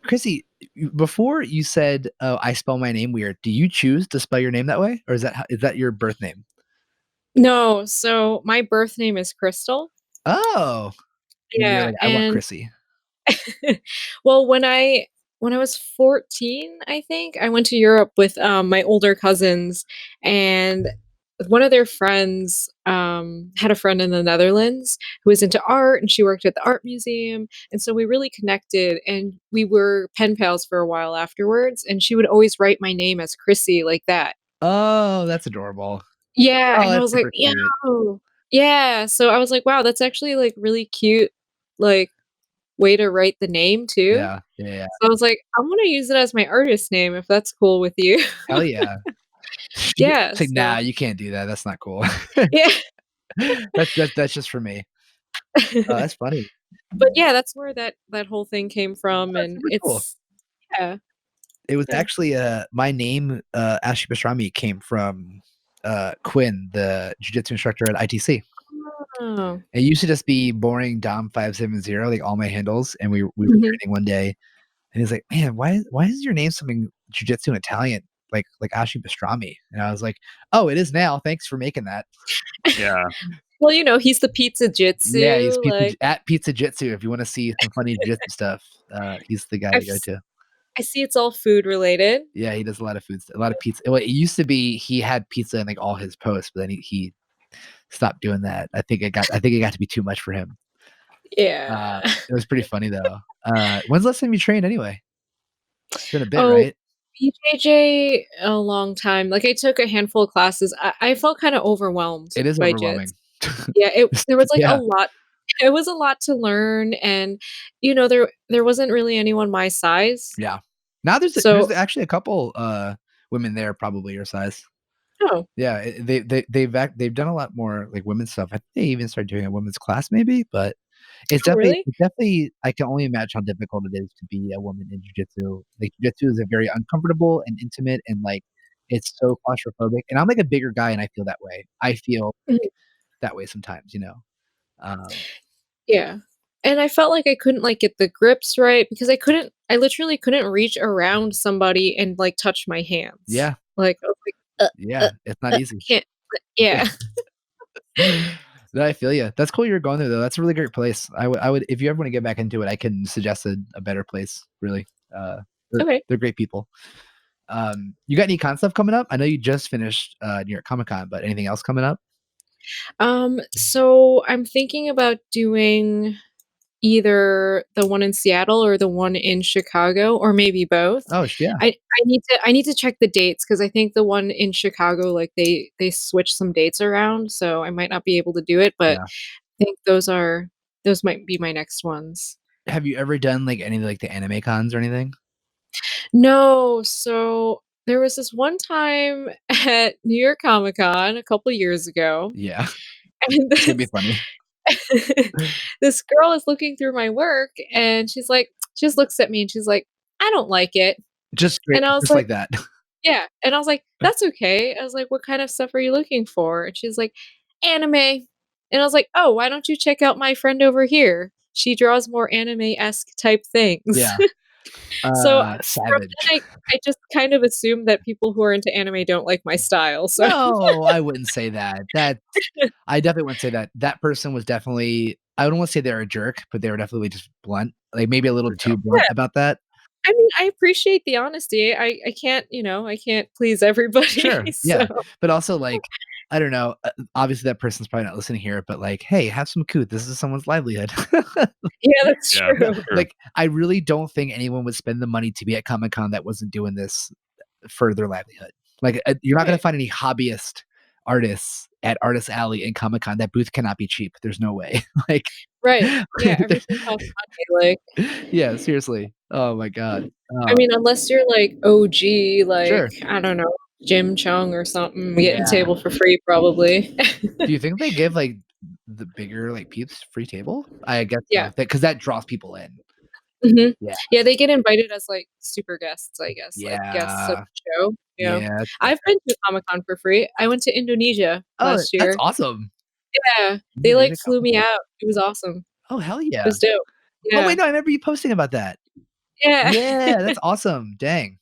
Chrissy, before you said, "Oh, I spell my name weird," do you choose to spell your name that way, or is that your birth name? No, so my birth name is Crystal. Oh, yeah. Like, I want Chrissy. Well, when I was 14, I think I went to Europe with my older cousins, and one of their friends had a friend in the Netherlands who was into art, and she worked at the art museum, and so we really connected, and we were pen pals for a while afterwards, and she would always write my name as Chrissy like that. Oh, that's adorable. Yeah, and I was like, yeah. So I was like, wow, that's actually like really cute, like way to write the name too. Yeah. So I was like, I want to use it as my artist name if that's cool with you. Hell yeah. Yeah. It's like, nah, you can't do that. That's not cool. Yeah. That's just for me. That's funny. But yeah, that's where that whole thing came from, and it's cool. Yeah. It was actually my name, Ashi Pastrami, came from Quinn, the jiu-jitsu instructor at ITC. Oh. It used to just be boring Dom 570, like all my handles, and we were training one day, and he's like, "Man, why is your name something jiu-jitsu in Italian, like Ashi Pastrami?" And I was like, "Oh, it is now. Thanks for making that." Yeah. Well, he's the pizza Yeah, he's jitsu, like, at Pizza Jitsu. If you wanna see some funny jitsu stuff, he's the guy I've to go s to. I see it's all food related. Yeah, he does a lot of food a lot of pizza. Well, it used to be he had pizza in, like, all his posts, but then he stopped doing that. I think it got to be too much for him. Yeah. It was pretty funny though. When's the last time you trained anyway? It's been a bit, Oh, right? BJJ, a long time. Like, I took a handful of classes. I felt kinda overwhelmed It is by jits. overwhelming. Yeah, Just there was, like, a yeah, lot it was a lot to learn, and, there wasn't really anyone my size. yeah. Now there's So actually a couple, women there probably your size. Oh, Yeah, they've done a lot more, like, women's stuff. I think they even started doing a women's class maybe, but oh, really? it's definitely I can only imagine how difficult it is to be a woman in jujitsu. Like, jujitsu is a very uncomfortable and intimate and, like, it's so claustrophobic, and I'm, like, a bigger guy, and I feel that way. I feel Mhm. that way sometimes, you know? Um, Yeah. And I felt like I couldn't, like, get the grips right because I literally couldn't reach around somebody and, like, touch my hands. yeah, Like, I was like, yeah, it's not easy. can't." Yeah. No, I feel you. That's cool you're going there, though. That's a really great place. I would if you ever wanna get back into it, I can suggest a better place, really. They're Okay. they're great people. You got any con stuff coming up? I know you just finished, New York Comic Con, but anything else coming up? So I'm thinking about doing either the one in Seattle or the one in Chicago, or maybe both. Oh, yeah, I need to check the dates because I think the one in Chicago, like, they switched some dates around, so I might not be able to do it, but yeah. I think those might be my next ones. Have you ever done, like, any, like, the anime cons or anything? No, so there was this one time at New York Comic Con a couple years ago, Yeah, and it's gonna be funny. this girl is looking through my work, and she just looks at me and she's like, "I don't like it." And I was Just like, like that. "Yeah." And I was like, "That's okay." I was like, "What kind of stuff are you looking for?" And she's like, "Anime." And I was like, "Oh, why don't you check out my friend over here? She draws more anime-esque type things." Yeah, So, from savage. then I just kind of assumed that people who are into anime don't like my style, so No, I wouldn't say that. I definitely wouldn't say that. That person was definitely I don't wanna say they're a jerk, but they were definitely just blunt, like, maybe a little Yeah. too blunt yeah, about that. I mean, I appreciate the honesty. I can't, I can't please everybody, Sure, so yeah, but also, like, I don't know, obviously, that person's probably not listening here, but, like, "Hey, have some coot, this is someone's livelihood." yeah, that's Yeah, No, true. true. like, I really don't think anyone would spend the money to be at Comic Con that wasn't doing this for their livelihood. Like, you're not gonna Right, find any hobbyist artists at Artist Alley and Comic Con. That booth cannot be cheap. There's no way. Like, right. Yeah, everything costs money, like, yeah, seriously. Oh my god. I mean, unless you're, like, OG, Sure. like, I don't know, Jim Chung or something, getting Yeah. table for free probably. Do you think they give, like, the bigger, like, peeps free table? I guess Yeah. so, because that draws people in. Mhm. Yeah. Yeah, they get invited as, like, super guests, I guess, like, guests of Yeah. the show, yeah. Yeah. I've been to Comic-Con for free. I went to Indonesia Oh, last that's year. awesome. Yeah, they, like, Indonesia flew Comic me Con. out. It was awesome. Oh, hell It yeah. was dope. Oh, wait, Yeah. no, I remember you posting about that. Yeah. Yeah, that's awesome. Dang.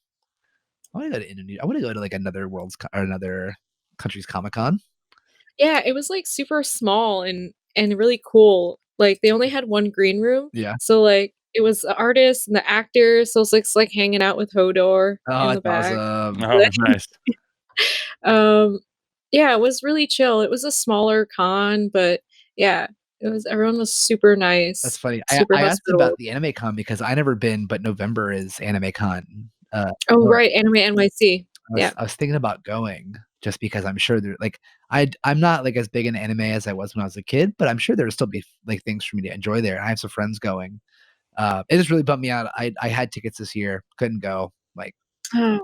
I wanna go to Indonesia. I wanna go to, like, another or another country's Comic Con. Yeah, it was, like, super small and really cool. Like, they only had 1 green room, Yeah. so, like, it was the artists and the actors, so it's like hanging out with Hodor Oh, in the that's back. awesome. Oh, nice. Um, yeah, it was really chill. It was a smaller con, but yeah, everyone was super That's nice, funny. super I asked about hospitable. the Anime Con because I never been, but November is Anime Con. Oh, Or right, Anime NYC. Yeah. I was thinking about going just because I'm sure there like, I'm not, like, as big into anime as I was when I was a kid, but I'm sure there would still be, like, things for me to enjoy there. I have some friends going. It just really bummed me out. I had tickets this year, couldn't go. Like, Oh,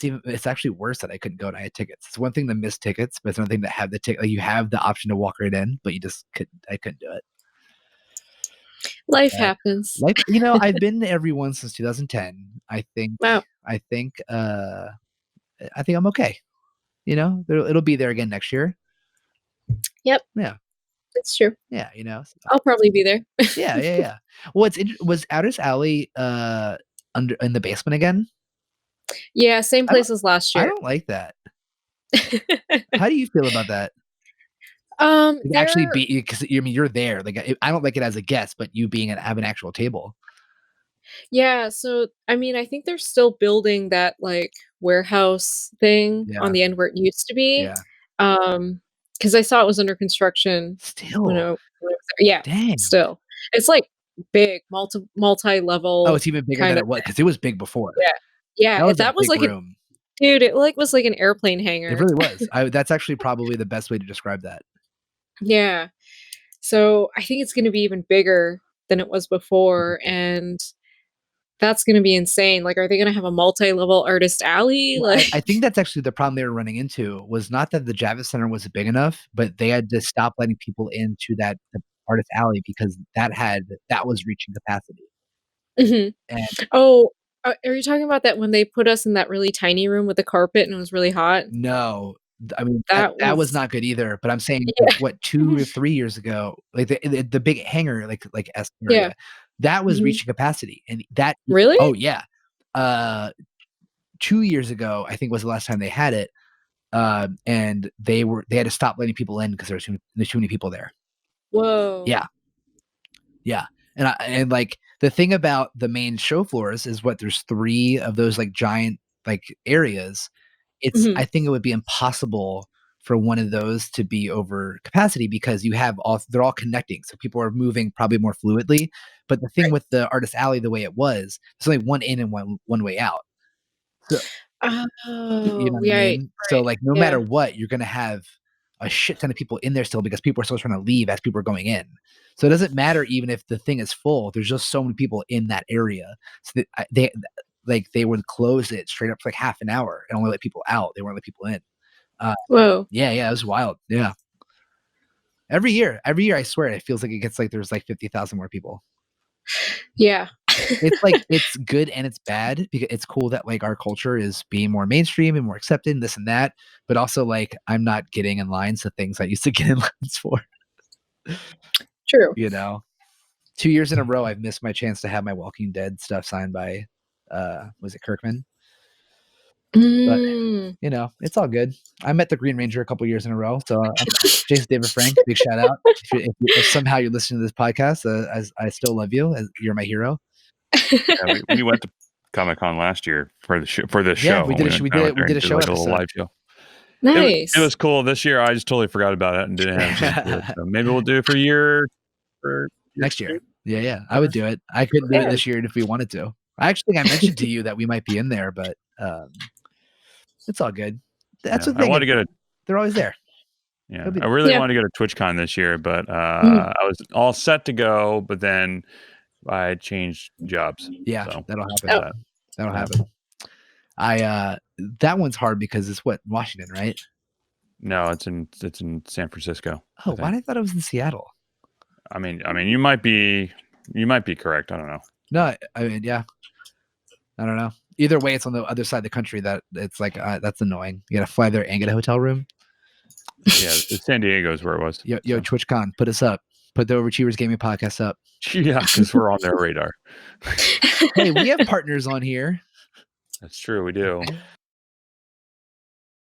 it's actually worse that I couldn't go and I had tickets. It's one thing to miss tickets, but it's another thing to have the ticket. Like, you have the option to walk right in, but you just couldn't do it. life But happens. life I've been to every one since 2010. Wow. I think, I think I'm okay, It'll be there again next year. Yep, Yeah, it's true. yeah, so I'll probably be there. yeah, yeah, yeah. Well, was Outer's Alley, under in the basement again? Yeah, same I don't place as last I year. don't like that. How do you feel about that? Like, actually There be because I mean, you're there. Like, I don't like it as a guest, but you being at have an actual table. Yeah, so, I mean, I think they're still building that, like, warehouse thing on Yeah, the end where it used to be, yeah. um, because I saw it was under construction Still, when I was there. Yeah, dang. still. It's, like, big, Oh, multi-level it's even bigger than kind of it was because it was big before. yeah. Yeah, That was if a that was big like an room. dude, it, like, was like an airplane It hangar. really was. That's actually probably the best way to describe that. Yeah. So, I think it's gonna be even bigger than it was before, and that's gonna be insane. Like, are they gonna have a multi-level artist alley? Well, Like I think that's actually the problem they were running into was not that the Javits Center wasn't big enough, but they had to stop letting people into the artist alley because that was reaching capacity. Mhm. And Oh, are you talking about that when they put us in that really tiny room with the carpet and it was really hot? no, I mean, That that was was not good either, but I'm saying, like, yeah. what, 2 or 3 years ago, like, the big hangar, like, S Yeah. area, that was Mhm. reaching capacity, and that Really? oh, yeah. Uh, 2 years ago, I think was the last time they had it, and they had to stop letting people in because there's too many people there. Whoa. Yeah, yeah, and, like, the thing about the main show floors is what there's 3 of those, like, giant, like, areas. Mhm. I think it would be impossible for one of those to be over capacity because they're all connecting, so people are moving probably more fluidly, but the thing Right. with the artist alley the way it was, there's only one in and one way out. So you know Oh, what I right, mean? So, right. like, no matter Yeah. what, you're gonna have a shit ton of people in there still because people are still trying to leave as people are going in. So it doesn't matter even if the thing is full, there's just so many people in that area. So that they would close it straight up for, like, half an hour and only let people out. They were not let people in. Uh, Whoa. yeah, yeah, it was wild. Yeah. Every year, I swear it feels like it gets like there's like 50,000 more people. Yeah. It's like it's good and it's bad because it's cool that, like, our culture is being more mainstream and more accepted and this and that, but also, like, I'm not getting in lines to things I used to get in lines for, True. you know? 2 years in a row, I've missed my chance to have my Walking Dead stuff signed by, was it Kirkman? But, Mm. it's all good. I met the Green Ranger a couple years in a row, so, Jason David Frank, big shout out. If somehow you're listening to this podcast, as I still love you, as you're my hero. Yeah, we went to Comic-Con last year for the for this Yeah, show. We went I went we there did and a did, show like, a little episode. live show. It Nice. was cool. This year, I just totally forgot about it and didn't have a chance to do it, so maybe we'll do it for year Next 2 year. Yeah, yeah, I or would do it. I couldn't do it Yeah. this year if we wanted to. I actually think I mentioned to you that we might be in there, but, it's all good. That's yeah, the I thing, wanted to get a they're always there. yeah, It'll be I really Yeah. wanted to go to TwitchCon this year, but, Mhm. I was all set to go, but then I changed jobs, Yeah, so that'll there's Oh, happen. that. That'll Yeah. happen. That one's hard because it's what? Washington, right? No, it's in San Francisco, Oh, I why think. did I thought it was in Seattle? I mean, you might be correct, I don't know. No, I mean, yeah, I don't know. Either way, it's on the other side of the country that it's like, that's annoying. You gotta fly there and get a hotel room. Yeah, San Diego is where it was, Yo, so TwitchCon, put us up. Put the Overachievers Gaming Podcast up. yeah, because 'cause we're on their radar. Hey, we have partners on here. That's true, we do.